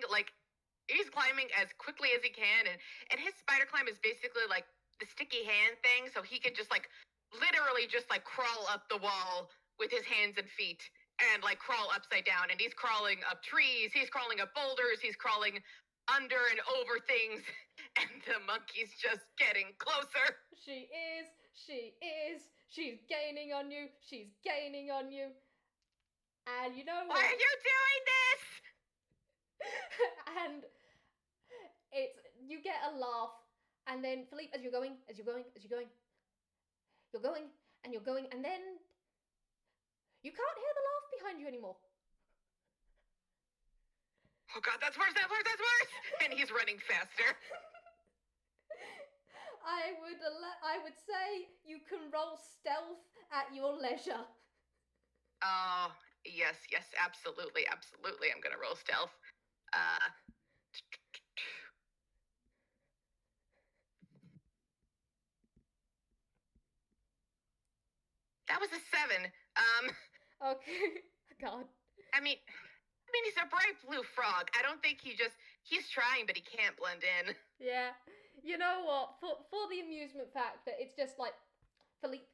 he's climbing as quickly as he can, and his spider climb is basically like the sticky hand thing, so he can just literally just crawl up the wall with his hands and feet and crawl upside down, and he's crawling up trees, he's crawling up boulders, he's crawling under and over things, and the monkey's just getting closer. She's gaining on you, and you know what? Why are you doing this? And you get a laugh, and then Philippe, as you're going, and then you can't hear the laugh behind you anymore. Oh god, that's worse! And he's running faster. I would say you can roll stealth at your leisure. Oh, yes, absolutely. I'm gonna roll stealth. That was a 7. Okay. God. I mean, he's a bright blue frog. I don't think he's trying, but he can't blend in. Yeah. You know what? For the amusement factor, it's just like, Philippe,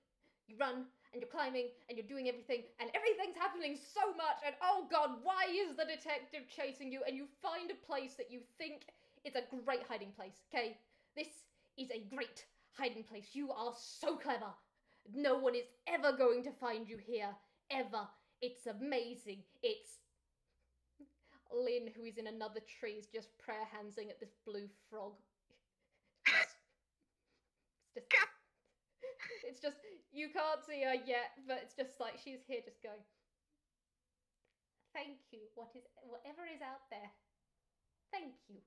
you run, and you're climbing, and you're doing everything, and everything's happening so much, and oh god, why is the detective chasing you? And you find a place that you think is a great hiding place, okay? This is a great hiding place. You are so clever. No one is ever going to find you here, ever. It's amazing. It's Lin, who is in another tree, is just prayer handsing at this blue frog. It's just, you can't see her yet, but it's just like she's here just going, thank you, whatever is out there. Thank you.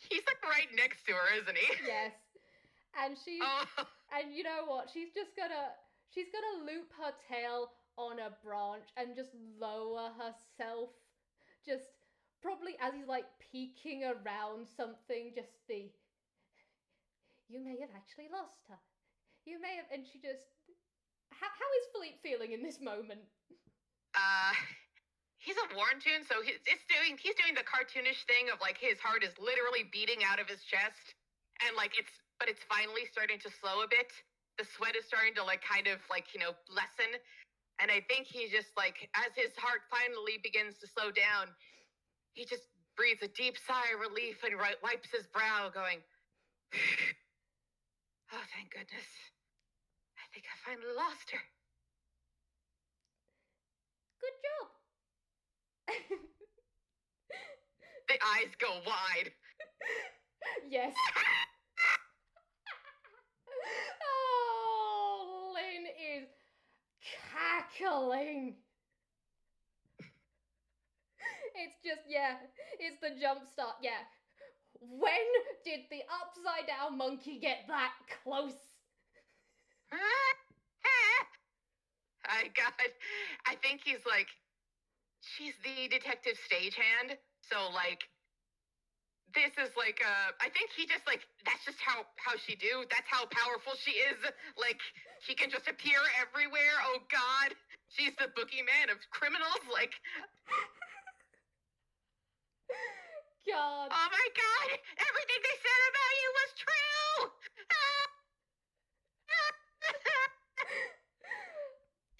He's right next to her, isn't he? Yes. And and you know what? She's gonna loop her tail on a branch and just lower herself. Just probably as he's peeking around something, you may have actually lost her. You may have, and she just, how is Phileap feeling in this moment? He's a Warren tune, so he's doing the cartoonish thing of his heart is literally beating out of his chest, and it's finally starting to slow a bit. The sweat is starting to lessen, and I think he just as his heart finally begins to slow down, he just breathes a deep sigh of relief and wipes his brow, going, oh, thank goodness. I think I finally lost her. Good job. The eyes go wide. Yes. Oh, Lin is cackling. It's just, it's the jump start, When did the upside down monkey get that close? I think he's like, she's the Detective Stagehand, so like, this is like, I think he just like, that's just how she do. That's how powerful she is. Like, she can just appear everywhere. Oh God, she's the boogeyman of criminals. Like, God. oh my God, everything they said about you was true.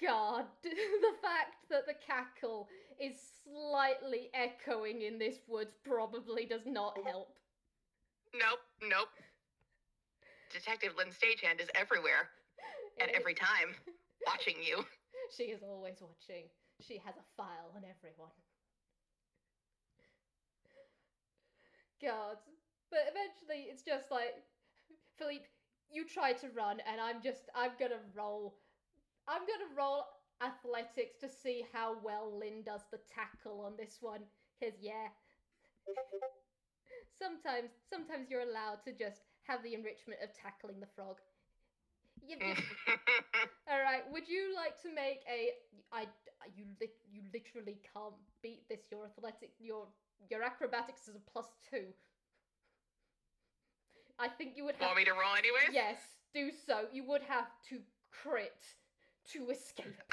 God, the fact that the cackle is slightly echoing in this woods probably does not help. Nope. Detective Lin Stagehand is everywhere and every time watching you. She is always watching. She has a file on everyone. God. But eventually it's just like, Phileap, you try to run and I'm gonna roll athletics to see how well Lin does the tackle on this one. Cause yeah. Sometimes you're allowed to just have the enrichment of tackling the frog. All right. Would you like to make you literally can't beat this. Your acrobatics is a +2. I think you would have. Want me to roll anyways? Yes, do so. You would have to crit to escape.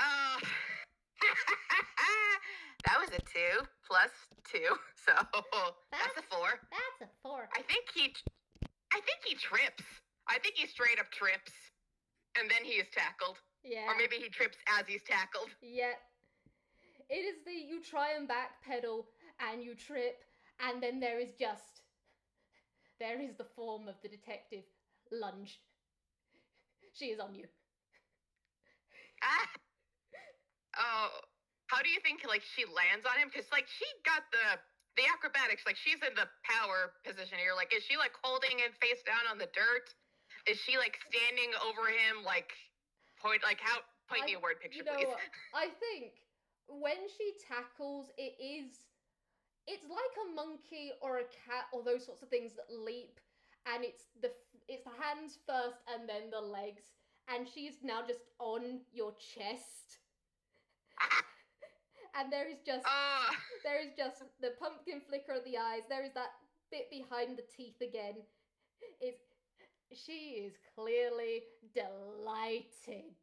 That was a 2 plus 2, so that's a 4. That's a 4. I think he trips. I think he straight up trips, and then he is tackled. Yeah. Or maybe he trips as he's tackled. Yeah. It is you try and backpedal, and you trip, and then there is the form of the detective lunge. She is on you. Oh, how do you think like she lands on him? Because like she got the acrobatics, like she's in the power position here. Like, is she like holding him face down on the dirt? Is she like standing over him? Like point me a word picture, please. What? I think when she tackles, it's like a monkey or a cat or those sorts of things that leap, and it's the hands first and then the legs, and she's now just on your chest. And there is just the pumpkin flicker of the eyes. There is that bit behind the teeth again. She is clearly delighted.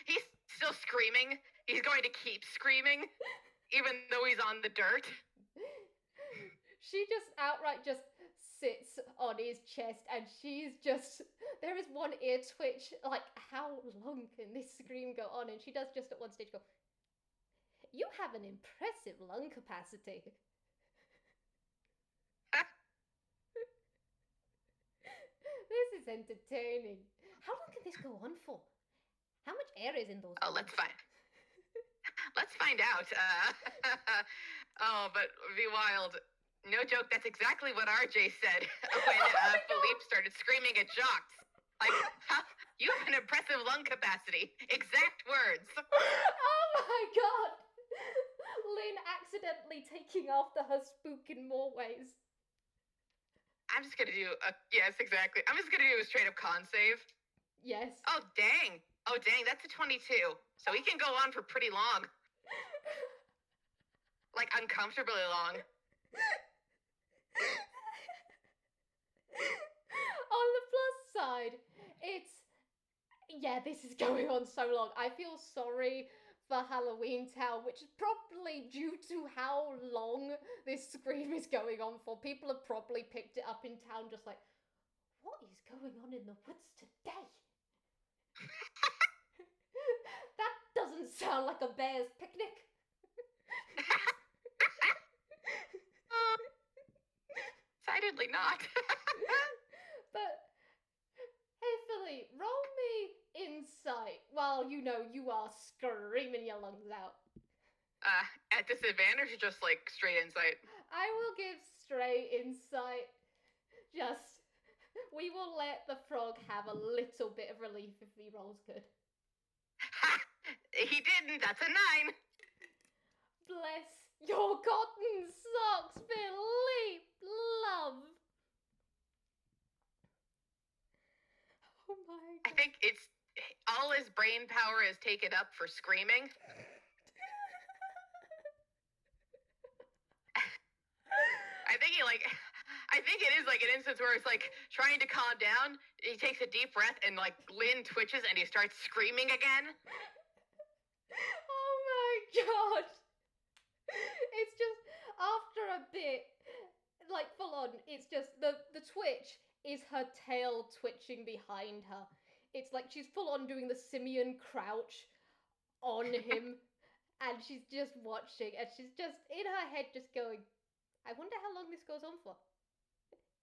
He's still screaming. He's going to keep screaming, even though he's on the dirt. She just outright just sits on his chest, and there is one ear twitch, like, how long can this scream go on? And she does just at one stage go, "You have an impressive lung capacity." This is entertaining. How long can this go on for? How much air is in those? Oh, let's find out. But Vwild, no joke, that's exactly what RJ said when Phileap started screaming at Jocks. Like, you have an impressive lung capacity. Exact words. Oh my God. Lin accidentally taking after her spook in more ways. I'm just gonna do yes, exactly. I'm just gonna do a straight up con save. Yes. Oh dang, that's a 22. So he can go on for pretty long. Like uncomfortably long. On the plus side, this is going on so long. I feel sorry for Halloween Town, which is probably due to how long this scream is going on for. People have probably picked it up in town just like, what is going on in the woods today? That doesn't sound like a bear's picnic. Decidedly not. But, hey Philly, roll me insight while you are screaming your lungs out. At disadvantage or just like straight insight? I will give straight insight. We will let the frog have a little bit of relief if he rolls good. Ha! He didn't, that's a 9. Bless your cotton socks, Philippe, love. his brain power is taken up for screaming. I think it is like an instance where it's like trying to calm down. He takes a deep breath and like Lin twitches and he starts screaming again. Oh my god. It's just after a bit, like full on, it's just the twitch is her tail twitching behind her. It's like she's full on doing the simian crouch on him and she's just watching and she's just in her head just going, I wonder how long this goes on for.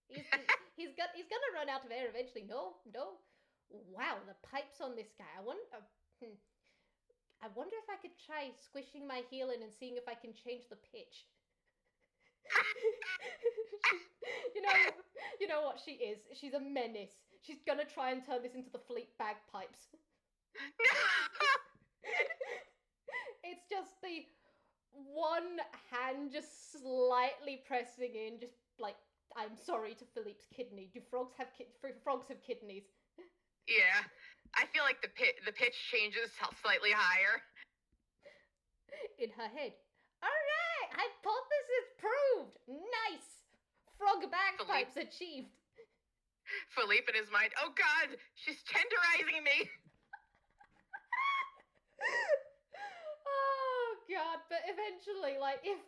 He's gonna run out of air eventually. No. Wow, the pipes on this guy. I wonder if I could try squishing my heel in and seeing if I can change the pitch. You know what she is. She's a menace. She's gonna try and turn this into the Philleap bagpipes. It's just the one hand just slightly pressing in, just like, I'm sorry to Philleap's kidney. Do frogs have frogs have kidneys? Yeah, I feel like the pitch changes slightly higher. In her head. All right, hypothesis proved. Nice. Frog bagpipes achieved. Phileap in his mind. Oh God, she's tenderizing me. Oh God! But eventually, like, if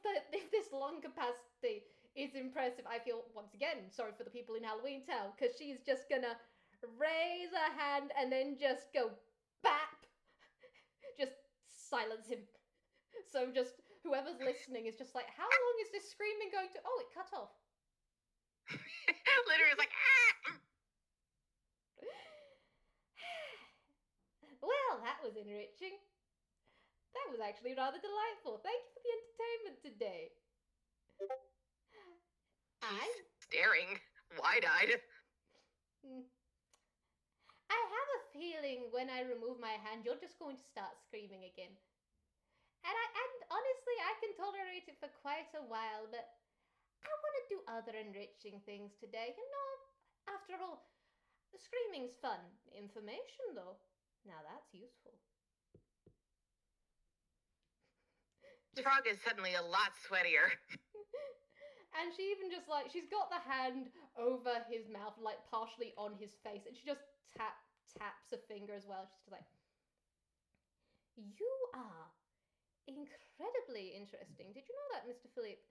this lung capacity is impressive, I feel once again sorry for the people in Halloween Town because she's just gonna raise her hand and then just go bap, just silence him. So just whoever's listening is just like, how long is this screaming going to? Oh, it cut off. Literally, it's like ah. Well, that was enriching. That was actually rather delightful. Thank you for the entertainment today. He's staring wide-eyed. I have a feeling when I remove my hand, you're just going to start screaming again. And honestly, I can tolerate it for quite a while, but I want to do other enriching things today. You know, after all, the screaming's fun. Information, though. Now that's useful. Frog is suddenly a lot sweatier. And she even just like, she's got the hand over his mouth, like partially on his face, and she just taps a finger as well. She's just like, you are incredibly interesting. Did you know that, Mr. Philleap?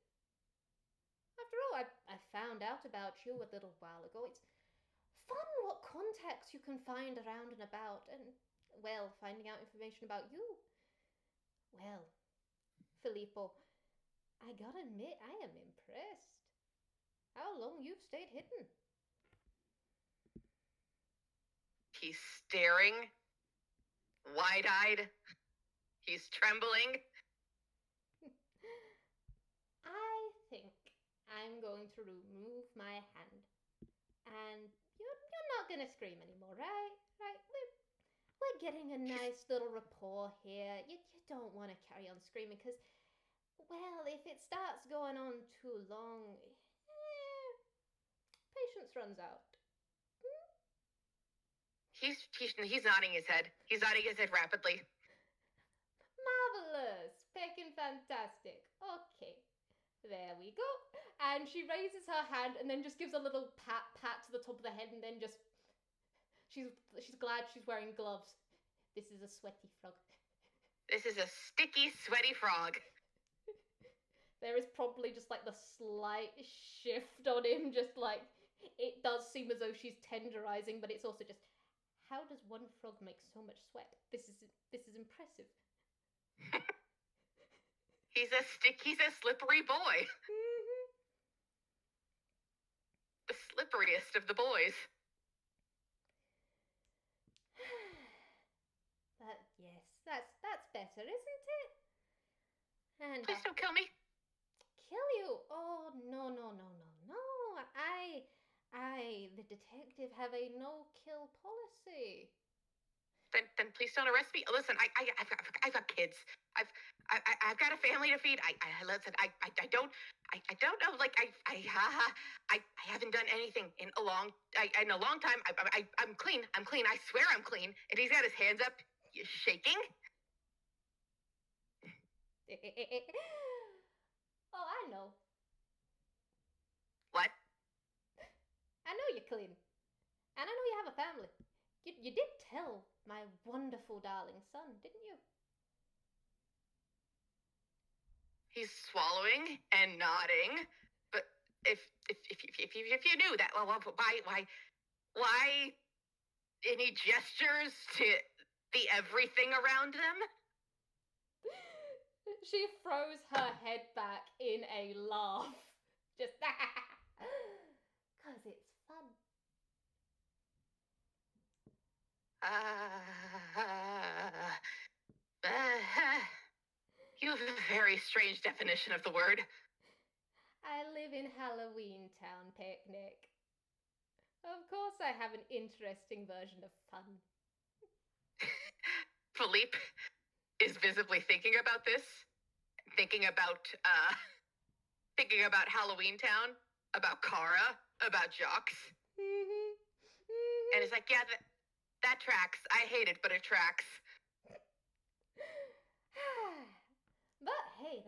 After all, I found out about you a little while ago. It's fun what contacts you can find around and about, and, well, finding out information about you. Well, Filippo, I gotta admit, I am impressed. How long you've stayed hidden. He's staring, wide-eyed. He's trembling. I think I'm going to remove my hand. And you're not gonna scream anymore, right? Right? We're getting a nice little rapport here. You don't want to carry on screaming because, well, if it starts going on too long, patience runs out. He's nodding his head. He's nodding his head rapidly. Marvelous! Peckin' fantastic. Okay. There we go. And she raises her hand and then just gives a little pat to the top of the head and then just... She's glad she's wearing gloves. This is a sweaty frog. This is a sticky, sweaty frog. There is probably just like the slight shift on him, just like... It does seem as though she's tenderizing, but it's also just... How does one frog make so much sweat? This is impressive. He's a slippery boy. Mm-hmm. The slipperiest of the boys. That's better, isn't it? And please don't kill me. Kill you? Oh no. I, the detective, have a no-kill policy. Then please don't arrest me. Listen, I've got kids. I've got a family to feed. Listen, I don't know. Like I haven't done anything in a long time. I'm clean. I swear I'm clean. And he's got his hands up. shaking? Oh, I know. What? I know you're clean. And I know you have a family. You did tell my wonderful darling son, didn't you? He's swallowing and nodding. But if you knew that, well, why any gestures to the everything around them? She throws her head back in a laugh. Just because it's fun. You have a very strange definition of the word. I live in Halloween Town, Picnic. Of course I have an interesting version of fun. Philippe is visibly thinking about this. Thinking about Halloween Town, about Kara, about Jocks. And it's like, yeah, that tracks. I hate it, but it tracks. But hey,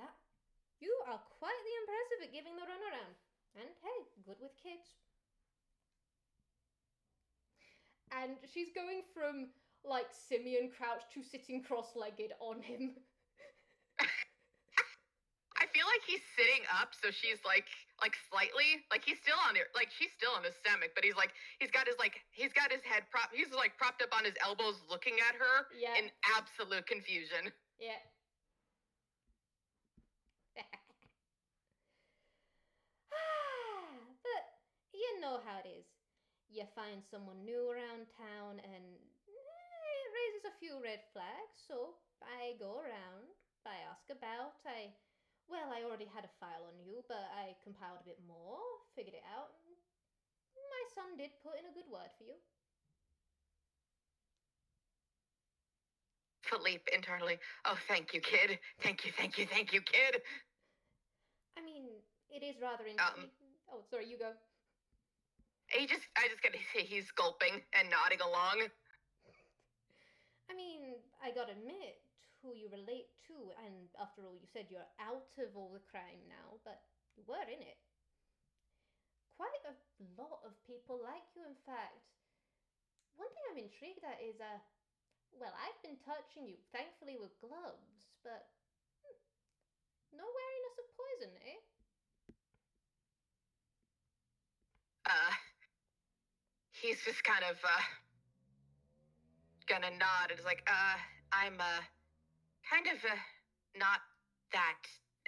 you are quietly impressive at giving the runaround. And hey, good with kids. And she's going from, like, Simeon Crouch to sitting cross-legged on him. I feel like he's sitting up, so she's like slightly, like he's still on it, like she's still on his stomach, but he's got his head he's like propped up on his elbows looking at her in absolute confusion. Yeah. But you know how it is. You find someone new around town and it raises a few red flags, so I go around, I ask about, I already had a file on you, but I compiled a bit more, figured it out. My son did put in a good word for you. Philippe internally, oh, thank you, kid. Thank you, kid. I mean, it is rather interesting. Oh, sorry, you go. I just gotta say he's gulping and nodding along. I mean, I gotta admit, who you relate to, and after all, you said you're out of all the crime now, but you were in it. Quite a lot of people like you, in fact. One thing I'm intrigued at is, I've been touching you, thankfully with gloves, but no wariness of poison, eh? He's just kind of, gonna nod. It's like, I'm, kind of, not that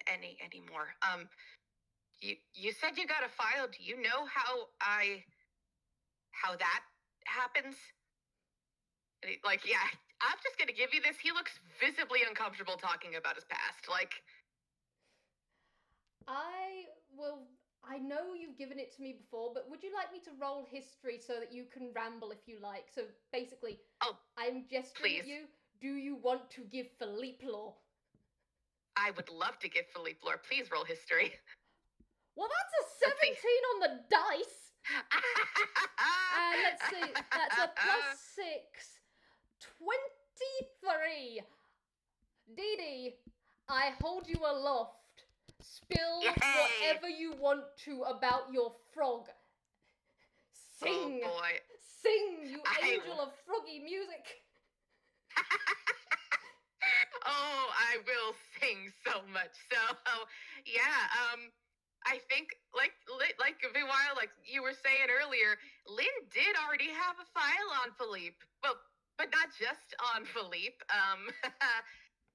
anymore. You said you got a file. Do you know how that happens? Like, yeah, I'm just gonna give you this. He looks visibly uncomfortable talking about his past. Like, I know you've given it to me before, but would you like me to roll history so that you can ramble if you like? So basically, I'm gesturing at you. Do you want to give Philippe lore? I would love to give Philippe lore. Please roll history. Well, that's a 17 on the dice. And let's see, that's a +6. 23. DeeDee, I hold you aloft. Spill whatever you want to about your frog. Sing. Oh boy. Sing, you angel of froggy music. Oh, I will sing so much. So, yeah, I think, like Vwild, like you were saying earlier, Lin did already have a file on Philippe. Well, but not just on Philippe.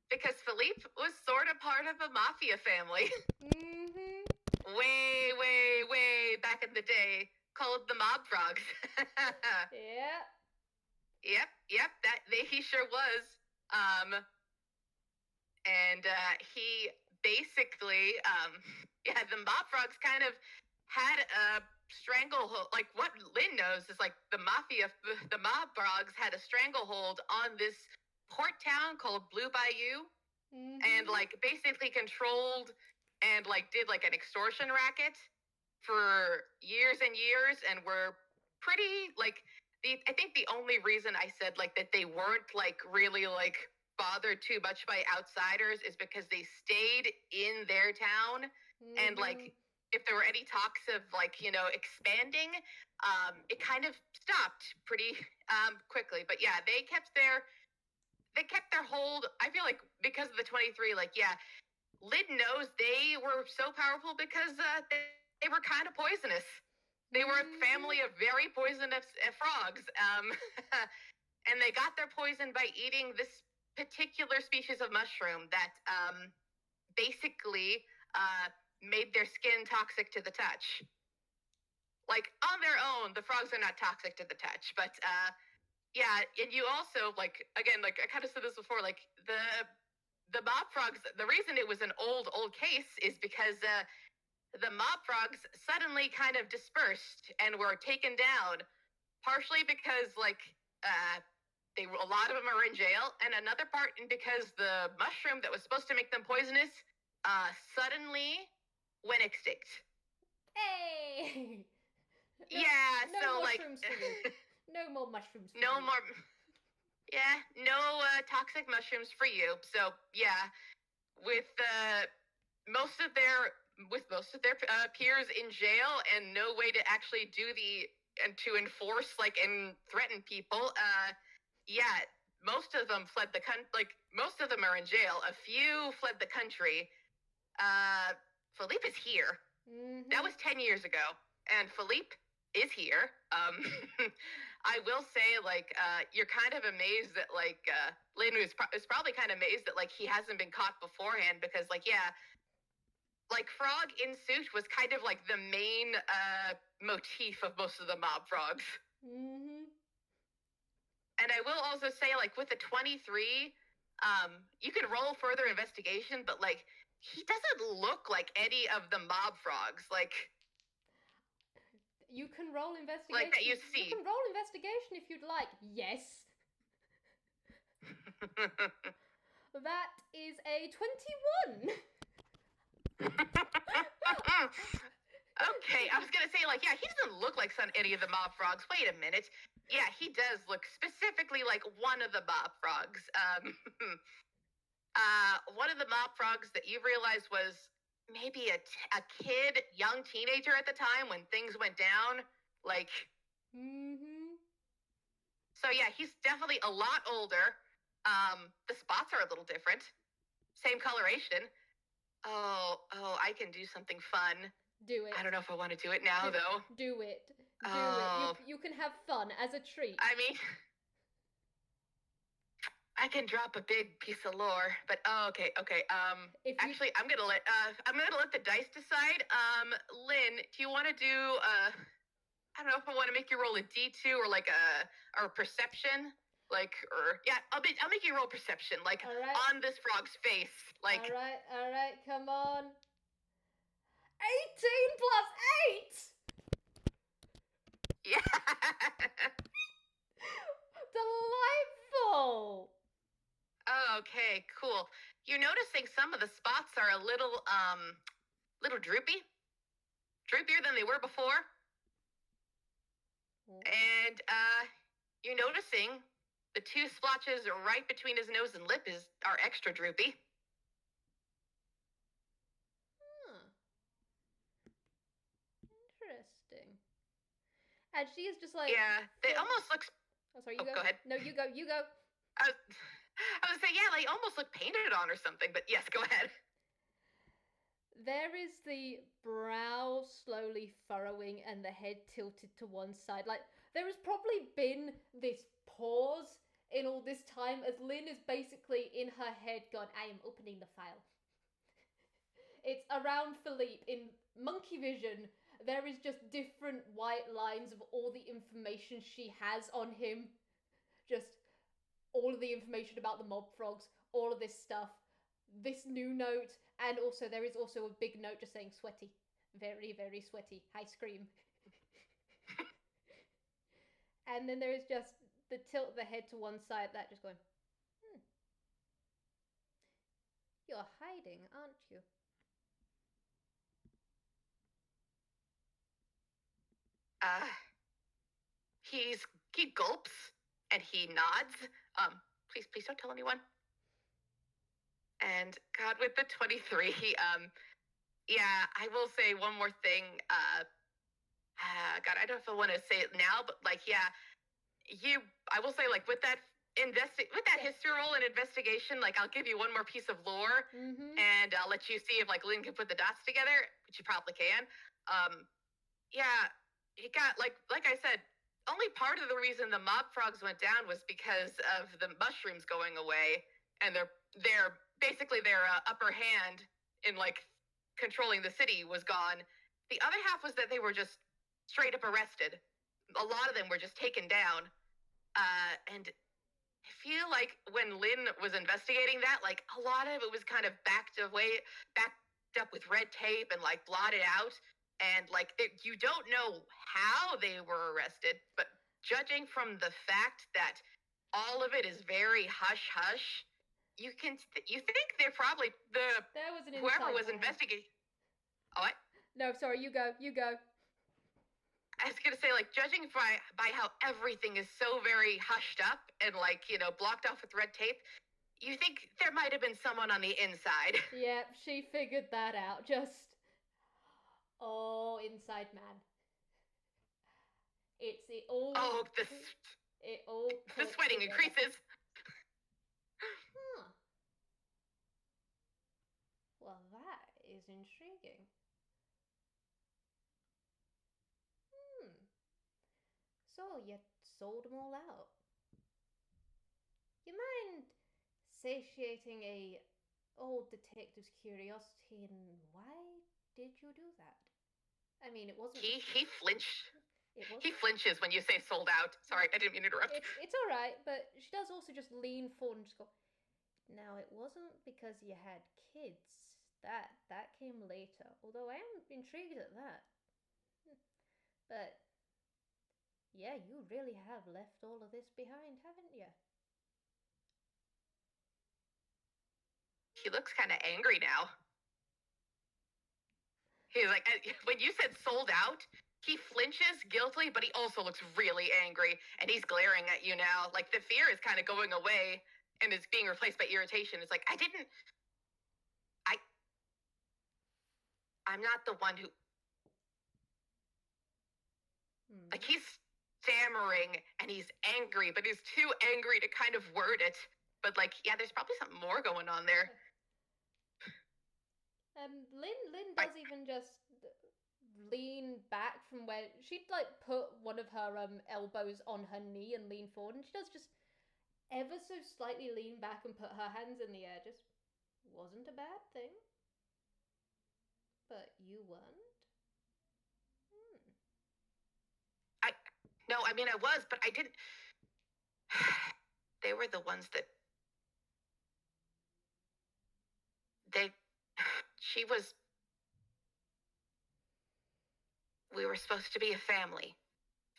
Because Philippe was sort of part of a mafia family. Mm-hmm. Way back in the day, called the Mob Frogs. Yeah. Yep. He sure was. And he basically, the Mob Frogs kind of had a stranglehold. Like, what Lin knows is, like, the Mob Frogs had a stranglehold on this port town called Blue Bayou, and, like, basically controlled and, like, did, like, an extortion racket for years and years, and were pretty, like, I think the only reason I said like that they weren't like really like bothered too much by outsiders is because they stayed in their town, and like if there were any talks of like expanding, it kind of stopped pretty quickly. But yeah, they kept their hold. I feel like because of the 23, like yeah, Lid knows they were so powerful because they were kind of poisonous. They were a family of very poisonous frogs, and they got their poison by eating this particular species of mushroom that basically made their skin toxic to the touch. Like on their own, the frogs are not toxic to the touch, but yeah, and you also like again, like I kind of said this before, like the mob frogs. The reason it was an old case is because the mob frogs suddenly kind of dispersed and were taken down, partially because like a lot of them are in jail, and another part because the mushroom that was supposed to make them poisonous suddenly went extinct. Hey. Yeah, no so like mushrooms for you. No more mushrooms for no you. more. Yeah, no toxic mushrooms for you. So yeah, with most of their peers in jail and no way to actually do and to enforce like and threaten people, yeah, most of them fled the country. Like most of them are in jail. A few fled the country. Phileap is here. That was 10 years ago, and Phileap is here. I will say, like, you're kind of amazed that, like, Lin is probably kind of amazed that, like, he hasn't been caught beforehand because, like, yeah, like, Frog in Suit was kind of, like, the main motif of most of the mob frogs. And I will also say, like, with the 23, you can roll further investigation, but, like, he doesn't look like any of the mob frogs. Like, you can roll investigation. Like that you see. You can roll investigation if you'd like. Yes. That is a 21. Okay, I was gonna say, like, yeah, he doesn't look like any of the mob frogs. Wait a minute. Yeah, he does look specifically like one of the mob frogs. One of the mob frogs that you realized was maybe a kid, young teenager at the time when things went down. Like, So yeah, he's definitely a lot older. The spots are a little different. Same coloration. Oh, I can do something fun. Do it. I don't know if I want to do it now, though. Do it. Do Oh. it. You can have fun as a treat. I mean, I can drop a big piece of lore, but okay. Actually, I'm gonna let the dice decide. Lynn, do you want to do I don't know if I want to make you roll a D2 or like a perception, like, or yeah, I'll make you roll perception, like on this frog's face, like. All right, come on. 18 plus 8. Yeah. Delightful. Okay, cool. You're noticing some of the spots are a little droopier than they were before. And you're noticing the two splotches right between his nose and lip are extra droopy. Interesting. And she is just like, yeah, it almost looks. Oh, sorry, you go. Go ahead. No, you go. I was saying, yeah, like almost look painted on or something. But yes, go ahead. There is the brow slowly furrowing and the head tilted to one side. Like, there has probably been this pause in all this time as Lynn is basically in her head gone, I am opening the file. It's around Philippe in monkey vision. There is just different white lines of all the information she has on him. Just all of the information about the mob frogs, all of this stuff. This new note, and also there is also a big note just saying sweaty. Very, very sweaty. High scream. And then there is just the tilt the head to one side, that just going, You're hiding, aren't you? He's he gulps and he nods. Please don't tell anyone. And God, with the 23, yeah, I will say one more thing. God, I don't know if I want to say it now, but like, yeah, I will say, like, with that history roll and investigation, like, I'll give you one more piece of lore, and I'll let you see if, like, Lynn can put the dots together, which you probably can. Yeah, he got, like I said, only part of the reason the mob frogs went down was because of the mushrooms going away, and their basically their upper hand in, like, controlling the city was gone. The other half was that they were just straight up arrested. A lot of them were just taken down. And I feel like when Lynn was investigating that, like, a lot of it was kind of backed up with red tape and, like, blotted out. And, like, you don't know how they were arrested, but judging from the fact that all of it is very hush-hush, you think they're probably There was an whoever was man. investigating. What? No, sorry, you go. I was gonna say, like, judging by how everything is so very hushed up and, like, you know, blocked off with red tape, you think there might have been someone on the inside. Yep, she figured that out. Inside man. It all. Oh, it all. The sweating increases. Huh. Well, that is intriguing. So, you sold them all out. You mind satiating a old detective's curiosity, and why did you do that? I mean, it wasn't... He flinched. It wasn't... He flinches when you say sold out. Sorry, I didn't mean to interrupt. It's alright, but she does also just lean forward and just go, now, it wasn't because you had kids. That came later, although I am intrigued at that. But... yeah, you really have left all of this behind, haven't you? He looks kind of angry now. He's like, when you said sold out, he flinches guiltily, but he also looks really angry, and he's glaring at you now. Like, the fear is kind of going away, and is being replaced by irritation. It's like, I'm not the one who... Like, he's stammering and he's angry, but he's too angry to kind of word it. But, like, yeah, there's probably something more going on there. Lynn does even just lean back from where she'd, like, put one of her elbows on her knee and lean forward, and she does just ever so slightly lean back and put her hands in the air. Just wasn't a bad thing. But you weren't? No, I mean, I was, but I didn't... They were the ones that... We were supposed to be a family.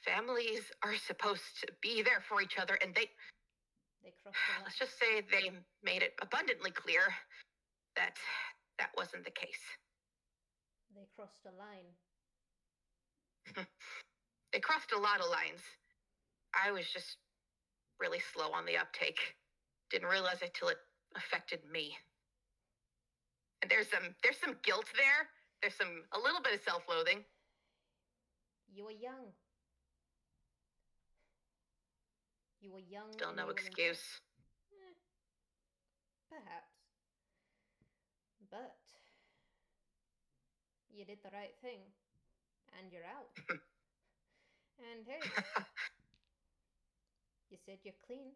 Families are supposed to be there for each other, and they crossed the line. Let's just say they made it abundantly clear that that wasn't the case. They crossed a line. They crossed a lot of lines. I was just really slow on the uptake. Didn't realize it till it affected me. And there's some guilt there. There's a little bit of self-loathing. You were young. Still no excuse. Perhaps. But you did the right thing. And you're out. And hey, you said you're clean.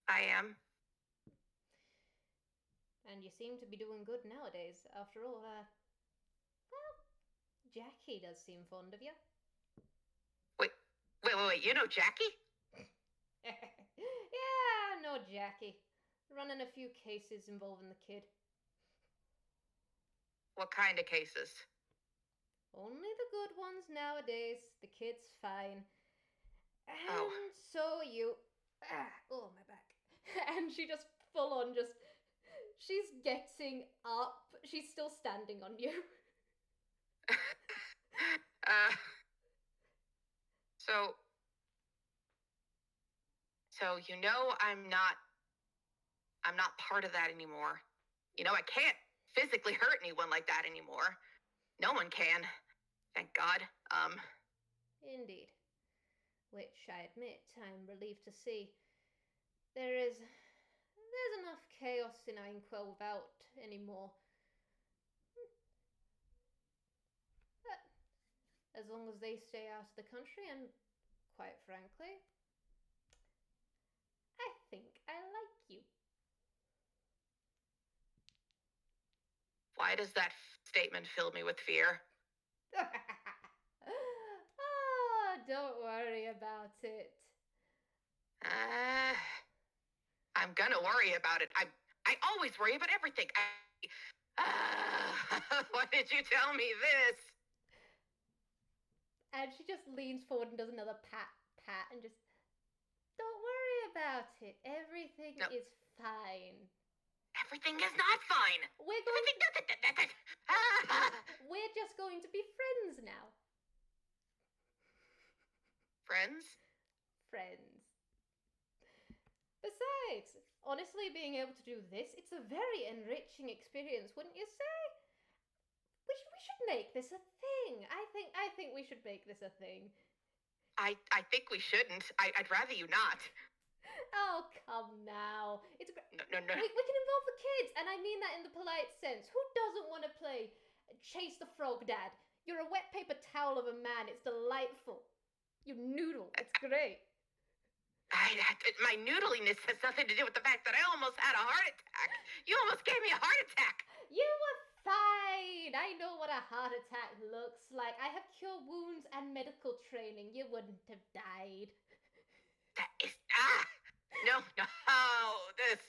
I am. And you seem to be doing good nowadays. After all, well, Jackie does seem fond of you. Wait, you know Jackie? Yeah, I know Jackie. Running a few cases involving the kid. What kind of cases? Only the good ones nowadays. The kid's fine. And so you... oh, my back. And she just full on just... She's getting up. She's still standing on you. So you know I'm not part of that anymore. You know I can't physically hurt anyone like that anymore. No one can. Thank God. Indeed. Which I admit I'm relieved to see. There's enough chaos in Ainquil without any more. But as long as they stay out of the country, and quite frankly, I think I like you. Why does that statement fill me with fear? Oh, don't worry about it. I'm gonna worry about it. I always worry about everything. Why did you tell me this? And she just leans forward and does another pat, and just, don't worry about it. Everything is fine. Everything is not fine. We're just going to be friends now. Friends? Besides, honestly, being able to do this, it's a very enriching experience, wouldn't you say? We should make this a thing. I think we should make this a thing. I think we shouldn't. I'd rather you not. Oh, come now. It's no. We can involve the kids, and I mean that in the polite sense. Who doesn't want to play Chase the Frog Dad? You're a wet paper towel of a man. It's delightful. You noodle. It's great. My noodliness has nothing to do with the fact that I almost had a heart attack. You almost gave me a heart attack. You were fine. I know what a heart attack looks like. I have cure wounds and medical training. You wouldn't have died. That is no. This.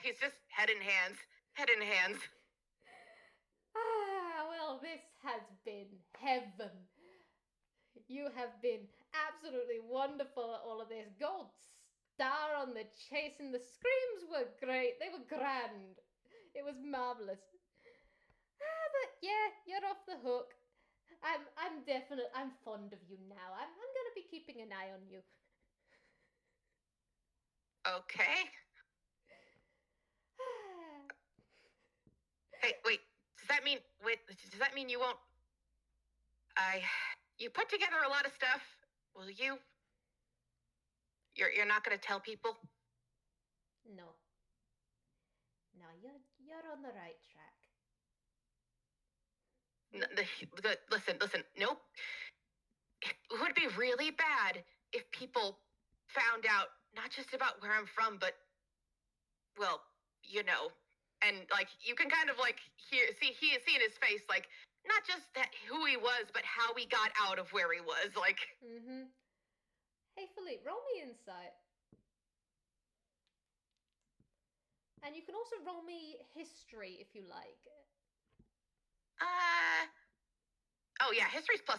He's just head in hands. Well, this has been heaven. You have been absolutely wonderful at all of this. Gold star on the chase, and the screams were great. They were grand. It was marvelous. But yeah, you're off the hook. I'm fond of you now. I'm gonna be keeping an eye on you. Okay. Hey, wait. Does that mean you won't? You put together a lot of stuff. Will you? You're not gonna tell people? No, you're on the right track. Listen. Nope. It would be really bad if people found out not just about where I'm from, but, well, you know, and like you can kind of like see in his face, like not just that who he was, but how he got out of where he was. Like. Hey, Philippe, roll me insight. And you can also roll me history if you like. Oh yeah, history's +5.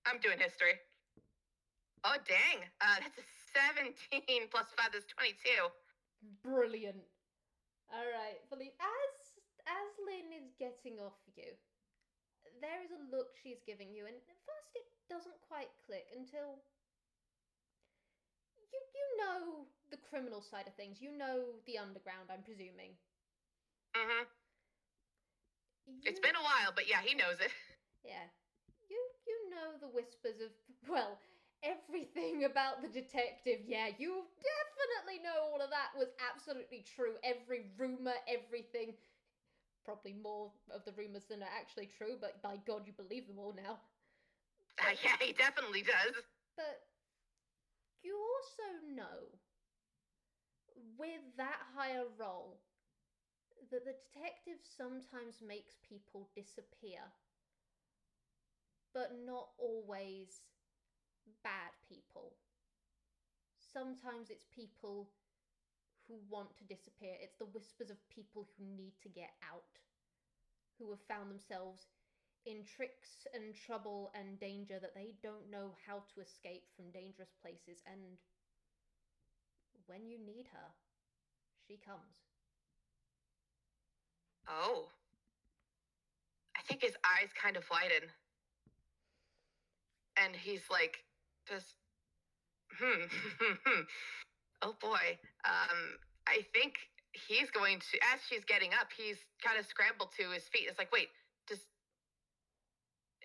I'm doing history. Oh dang, that's a 17 +5. That's 22. Brilliant. All right, Philippe. As Lynn is getting off you, there is a look she's giving you, and at first it doesn't quite click until you know the criminal side of things. You know the underground, I'm presuming. It's been a while, but yeah, he knows it. Yeah. You know the whispers of, well, everything about the detective. Yeah, you definitely know all of that was absolutely true. Every rumor, everything. Probably more of the rumors than are actually true, but by God, you believe them all now. Yeah, he definitely does. But you also know, with that higher role, that the detective sometimes makes people disappear, but not always bad people. Sometimes it's people who want to disappear. It's the whispers of people who need to get out, who have found themselves in tricks and trouble and danger that they don't know how to escape from dangerous places, and when you need her, she comes. Oh. I think his eyes kind of widen. And he's like, just, oh boy. I think he's going to, as she's getting up, he's kind of scrambled to his feet. It's like, wait, does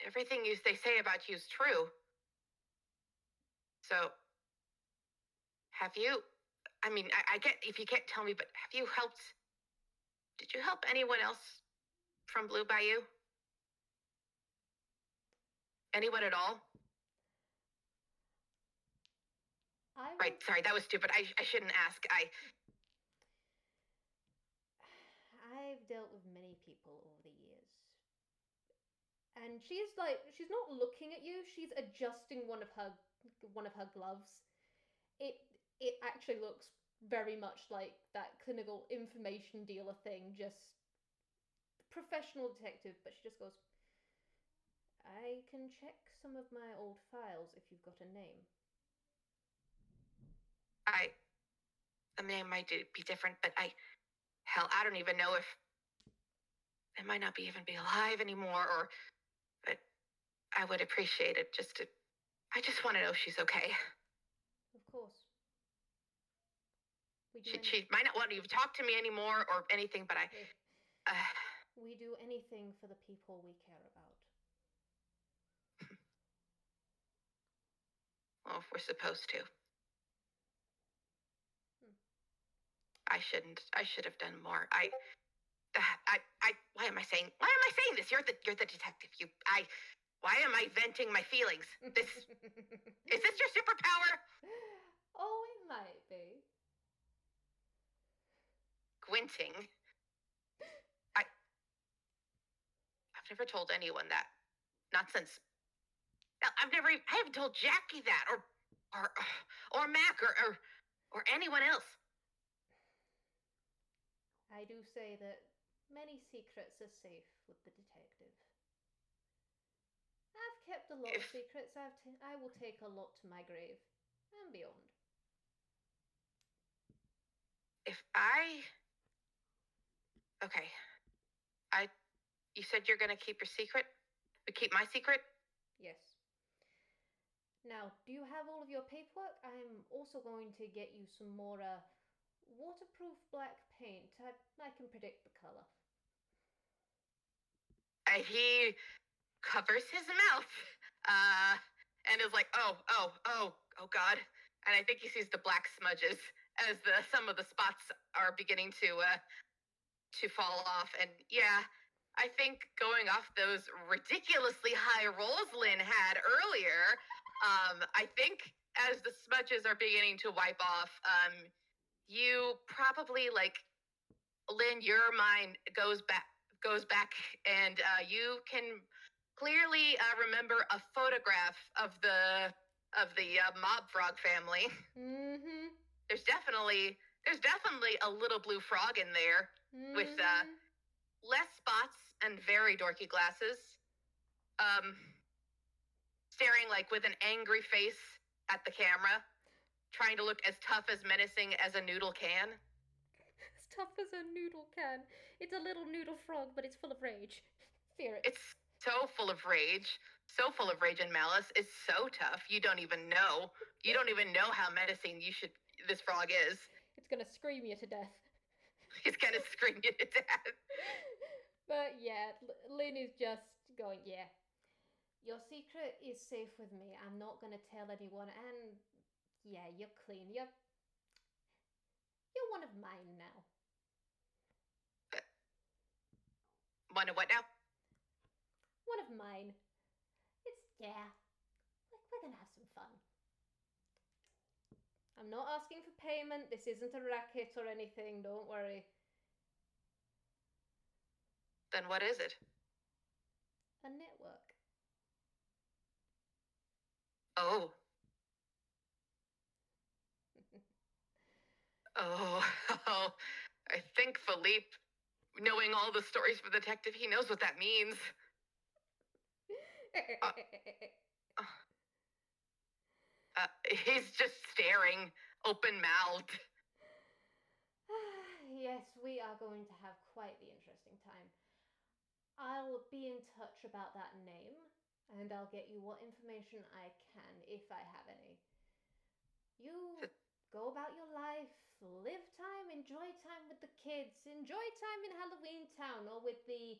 everything they say about you is true? So, have you, I mean, I get if you can't tell me, but did you help anyone else from Blue Bayou? Anyone at all? Right, sorry, that was stupid. I shouldn't ask. I've dealt with many people over the years. And she's not looking at you, she's adjusting one of her gloves. It actually looks very much like that clinical information dealer thing, just professional detective, but she just goes, I can check some of my old files if you've got a name. The name might be different, but I don't even know if it might not even be alive anymore, but I would appreciate it I just want to know if she's okay. Of course. She might not want to even talk to me anymore or anything, but we do anything for the people we care about. Well, if we're supposed to. I should have done more. Why am I saying this? You're the detective. Why am I venting my feelings? Is this your superpower? Oh, it might be. Squinting. I've never told anyone that. Not since. I haven't told Jackie that, or Mac, or anyone else. I do say that many secrets are safe with the detective. I've kept a lot of secrets. I will take a lot to my grave and beyond. Okay. You said you're going to keep your secret? Keep my secret? Yes. Now, do you have all of your paperwork? I'm also going to get you some more waterproof black paint. I can predict the color. He covers his mouth and is like, oh God. And I think he sees the black smudges as some of the spots are beginning to fall off. And yeah, I think going off those ridiculously high rolls Lin had earlier, I think as the smudges are beginning to wipe off, you probably, like, Lin, your mind goes back and you can clearly remember a photograph of the mob frog family. Mm-hmm. There's definitely a little blue frog in there with less spots and very dorky glasses, staring like with an angry face at the camera, trying to look as tough as menacing as a noodle can. As tough as a noodle can. It's a little noodle frog, but it's full of rage. Fear it. It's so full of rage. So full of rage and malice. It's so tough. You don't even know. You don't even know how menacing this frog is. It's gonna scream you to death. He's gonna scream you to death. But yeah, Lin is just going, yeah. Your secret is safe with me. I'm not gonna tell anyone. And yeah, you're clean. You're one of mine now. One of what now? One of mine. Yeah. We're gonna have some fun. I'm not asking for payment. This isn't a racket or anything. Don't worry. Then what is it? A network. Oh. Oh, I think Phileap, knowing all the stories for the detective, he knows what that means. He's just staring, open-mouthed. Yes, we are going to have quite the interesting time. I'll be in touch about that name. and I'll get you what information I can, if I have any. You go about your life, live time, enjoy time with the kids, enjoy time in Halloween Town, or with the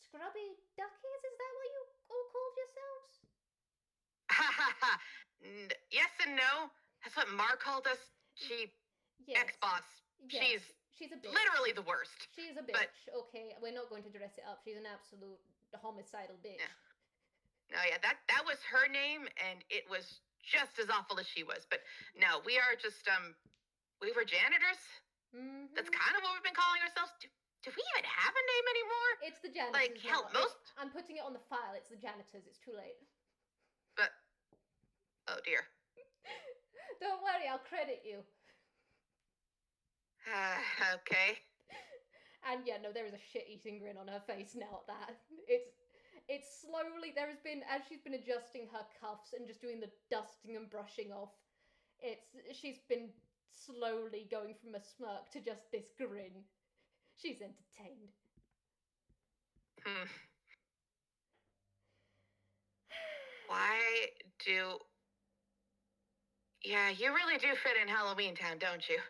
scrubby duckies, is that what you all called yourselves? Ha ha ha! Yes and no. That's what Mar called us. She, Yes. ex-boss. Yes. She's a bitch. Literally the worst. She's a bitch. Okay, we're not going to dress it up. She's an absolute homicidal bitch. Yeah. No, yeah, that was her name, and it was just as awful as she was. But no, we are just we were janitors. Mm-hmm. That's kind of what we've been calling ourselves. Do we even have a name anymore? It's the janitors. Like, hell, I'm putting it on the file. It's the janitors. It's too late. But, oh dear. Don't worry, I'll credit you. Okay. And yeah, no, there is a shit-eating grin on her face now at that. It's slowly, there has been, as she's been adjusting her cuffs and just doing the dusting and brushing off, she's been slowly going from a smirk to just this grin. She's entertained. Why do... Yeah, you really do fit in Halloween Town, don't you?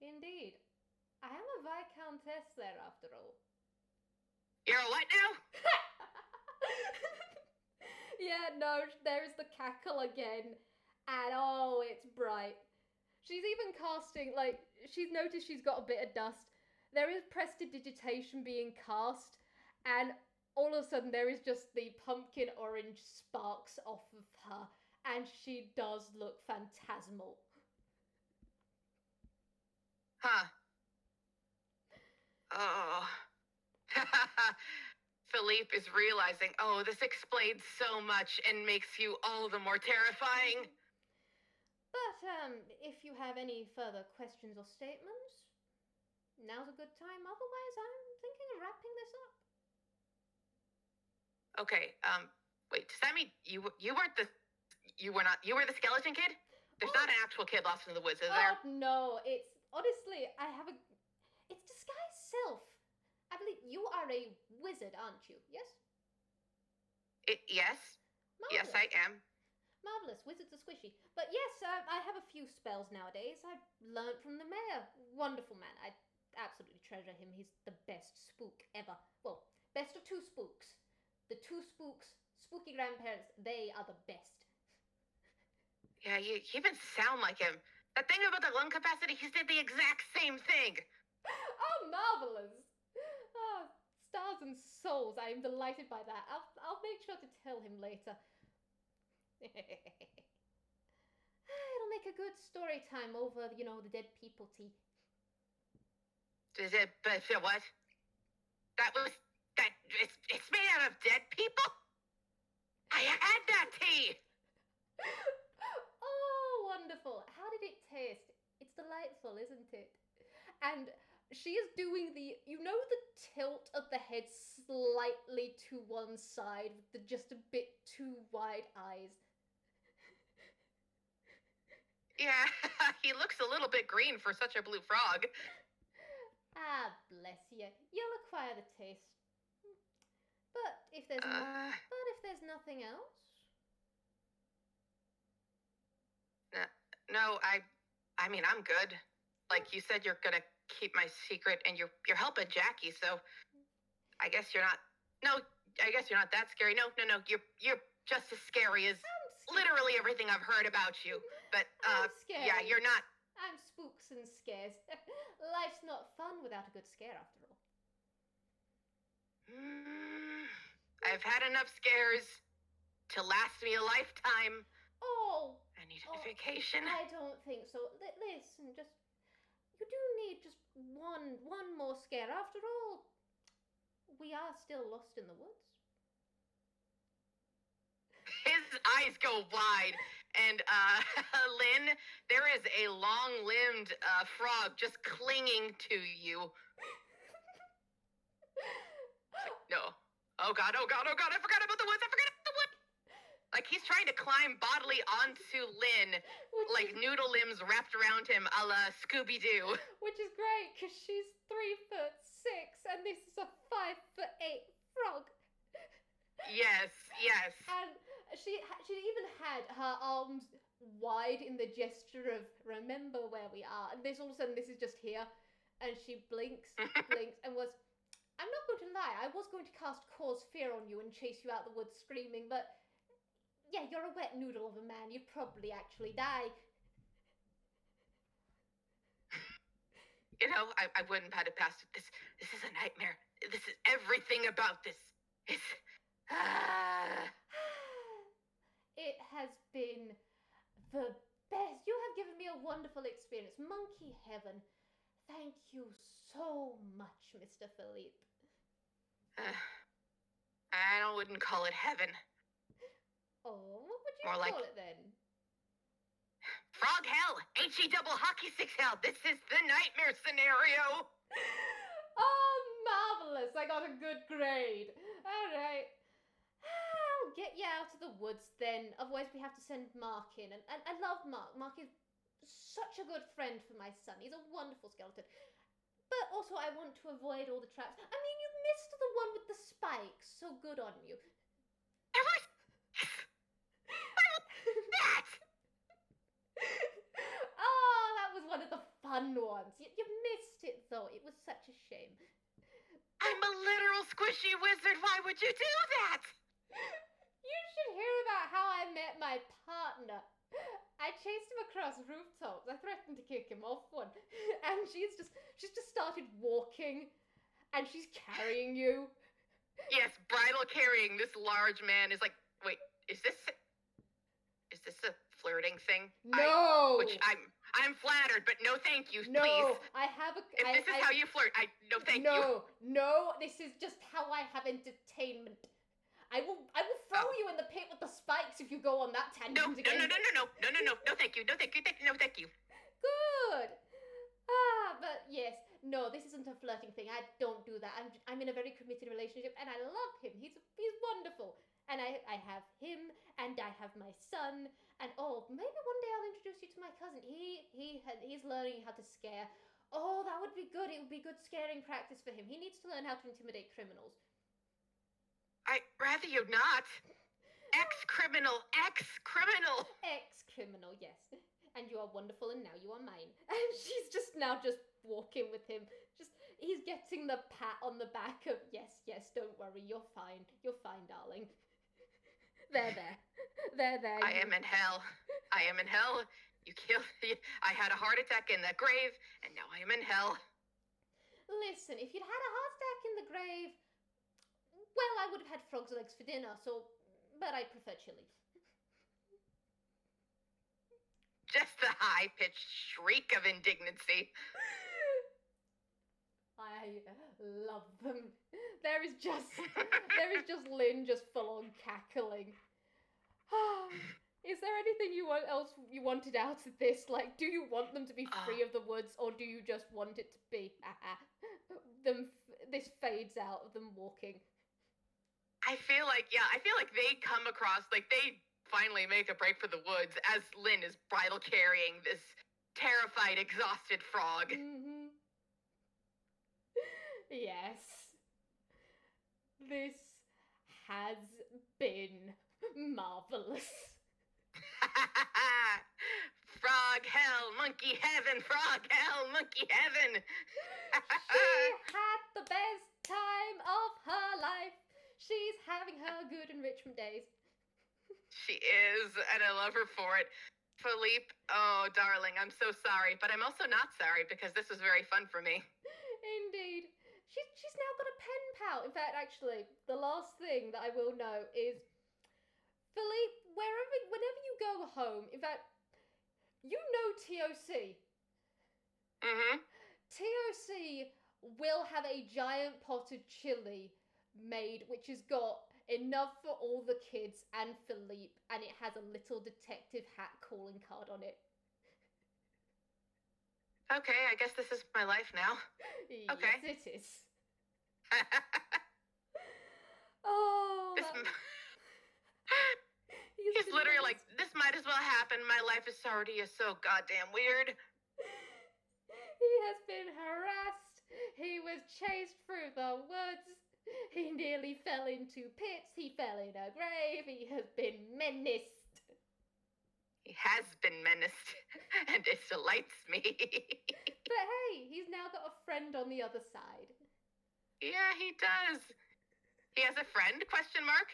Indeed. I am a Viscountess there, after all. You're a what now? Yeah, no, there's the cackle again. And oh, it's bright. She's even casting, like, she's noticed she's got a bit of dust. There is prestidigitation being cast, and all of a sudden there is just the pumpkin orange sparks off of her, and she does look phantasmal. Huh. Oh. Phileap is realizing, oh, this explains so much and makes you all the more terrifying. But, if you have any further questions or statements, now's a good time. Otherwise, I'm thinking of wrapping this up. Okay, wait, does that mean you were the skeleton kid? There's not an actual kid lost in the woods, is there? Oh, no, it's, honestly, it's disguised self. I believe you are a wizard, aren't you? Yes? Yes. Marvelous. Yes, I am. Marvelous. Wizards are squishy. But yes, I have a few spells nowadays. I've learned from the mayor. Wonderful man. I absolutely treasure him. He's the best spook ever. Well, best of two spooks. The two spooks, spooky grandparents, they are the best. Yeah, you even sound like him. That thing about the lung capacity, he did the exact same thing. Oh, marvelous. Oh, stars and souls. I am delighted by that. I'll make sure to tell him later. It'll make a good story time over, the dead people tea. Is it, but what? It's made out of dead people? I had that tea! Oh, wonderful. How did it taste? It's delightful, isn't it? And she is doing the tilt of the head slightly to one side with the just a bit too wide eyes. Yeah, he looks a little bit green for such a blue frog. Ah, bless you. You'll acquire the taste. But if there's nothing else. No, I mean, I'm good. Like you said, you're gonna keep my secret, and you're helping Jackie, so I guess you're not. No, I guess you're not that scary. No, you're just as scary as literally everything I've heard about you. But yeah, you're not. I'm spooks and scares. Life's not fun without a good scare, after all. I've had enough scares to last me a lifetime. Oh, I need a vacation. I don't think so. Listen, you do need just one more scare. After all, we are still lost in the woods. His eyes go wide, and Lynn, there is a long-limbed frog just clinging to you. No. Oh God, I forgot about the woods. Like he's trying to climb bodily onto Lynn, like noodle limbs wrapped around him a la Scooby-Doo. Which is great, because she's 3'6", and this is a 5'8" frog. Yes. Yes. And she even had her arms wide in the gesture of remember where we are. And this all of a sudden, this is just here. And she blinks, and was, I'm not going to lie, I was going to cause fear on you and chase you out the woods screaming, but yeah, you're a wet noodle of a man. You'd probably actually die. You know, I wouldn't have had it past it. This is a nightmare. This is everything about this. It's... It has been the best. You have given me a wonderful experience. Monkey heaven. Thank you so much, Mr. Phileap. I wouldn't call it heaven. Oh, what would you More call like it then? Frog hell! HE double hockey sticks hell! This is the nightmare scenario! Oh, marvelous! I got a good grade. All right. I'll get you out of the woods then. Otherwise, we have to send Mark in. And I love Mark. Mark is such a good friend for my son. He's a wonderful skeleton. But also, I want to avoid all the traps. I mean, you missed the one with the spikes. So good on you. It was... that! Oh, that was one of the fun ones. You missed it, though. It was such a shame. I'm a literal squishy wizard. Why would you do that? You should hear about how I met my partner. I chased him across rooftops. I threatened to kick him off one. And she's just started walking. And she's carrying you. Yes, bridal carrying. This large man is like, wait, is this a flirting thing? No! Which I'm flattered, but no thank you, no, please. I have a... If this is how you flirt, no thank you. No, this is just how I have entertainment. I will throw you in the pit with the spikes if you go on that tangent again. No, thank you. No, thank you. Good. But yes, no, this isn't a flirting thing. I don't do that. I'm in a very committed relationship, and I love him. He's wonderful. And I have him, and I have my son, and oh, maybe one day I'll introduce you to my cousin. He's learning how to scare. Oh, that would be good. It would be good scaring practice for him. He needs to learn how to intimidate criminals. I'd rather you not. Ex-criminal. Ex-criminal, yes. And you are wonderful, and now you are mine. And she's just walking with him. He's getting the pat on the back of, yes, don't worry, you're fine, darling. There. I am in hell. You killed me. I had a heart attack in the grave, and now I am in hell. Listen, if you'd had a heart attack in the grave, well, I would have had frog's legs for dinner, but I prefer chili. Just the high-pitched shriek of indignancy. I love them. There is just Lynn just full on cackling. Is there anything else you wanted out of this? Like, do you want them to be free of the woods, or do you just want it to be this fades out of them walking? I feel like they come across, like, they finally make a break for the woods as Lynn is bridal carrying this terrified, exhausted frog. Mm-hmm. Yes. This has been marvelous. Frog hell, monkey heaven, frog hell, monkey heaven. She had the best time of her life. She's having her good enrichment days. She is, and I love her for it. Philippe, oh, darling, I'm so sorry, but I'm also not sorry because this was very fun for me. Indeed. She's now got a pen pal. In fact, actually, the last thing that I will know is, Philippe, whenever you go home, in fact, you know TOC. Mm-hmm. TOC will have a giant pot of chili made, which has got enough for all the kids and Philippe, and it has a little detective hat calling card on it. Okay, I guess this is my life now. Okay. Yes, it is. Oh. He's literally like, this might as well happen. My life is already so goddamn weird. He has been harassed. He was chased through the woods. He nearly fell into pits. He fell in a grave. He has been menaced. He has been menaced, and it delights me. But hey, he's now got a friend on the other side. Yeah, he does. He has a friend, question mark?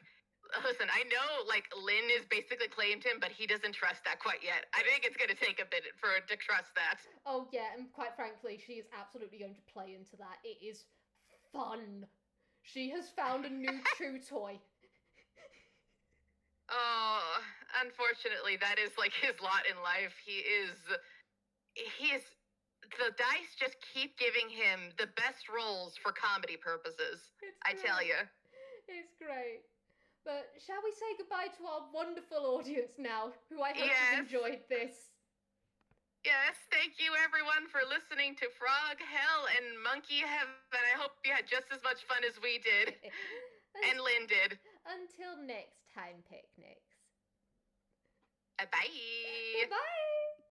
Listen, I know, like, Lin is basically claimed him, but he doesn't trust that quite yet. I think it's going to take a bit for her to trust that. Oh, yeah, and quite frankly, she is absolutely going to play into that. It is fun. She has found a new true toy. Oh, unfortunately, that is, like, his lot in life. He is, the dice just keep giving him the best roles for comedy purposes. I tell you. It's great. But shall we say goodbye to our wonderful audience now, who I hope have enjoyed this? Yes, thank you everyone for listening to Frog Hell and Monkey Heaven. I hope you had just as much fun as we did. And Lynn did. Until next time, picnics. Bye. Bye.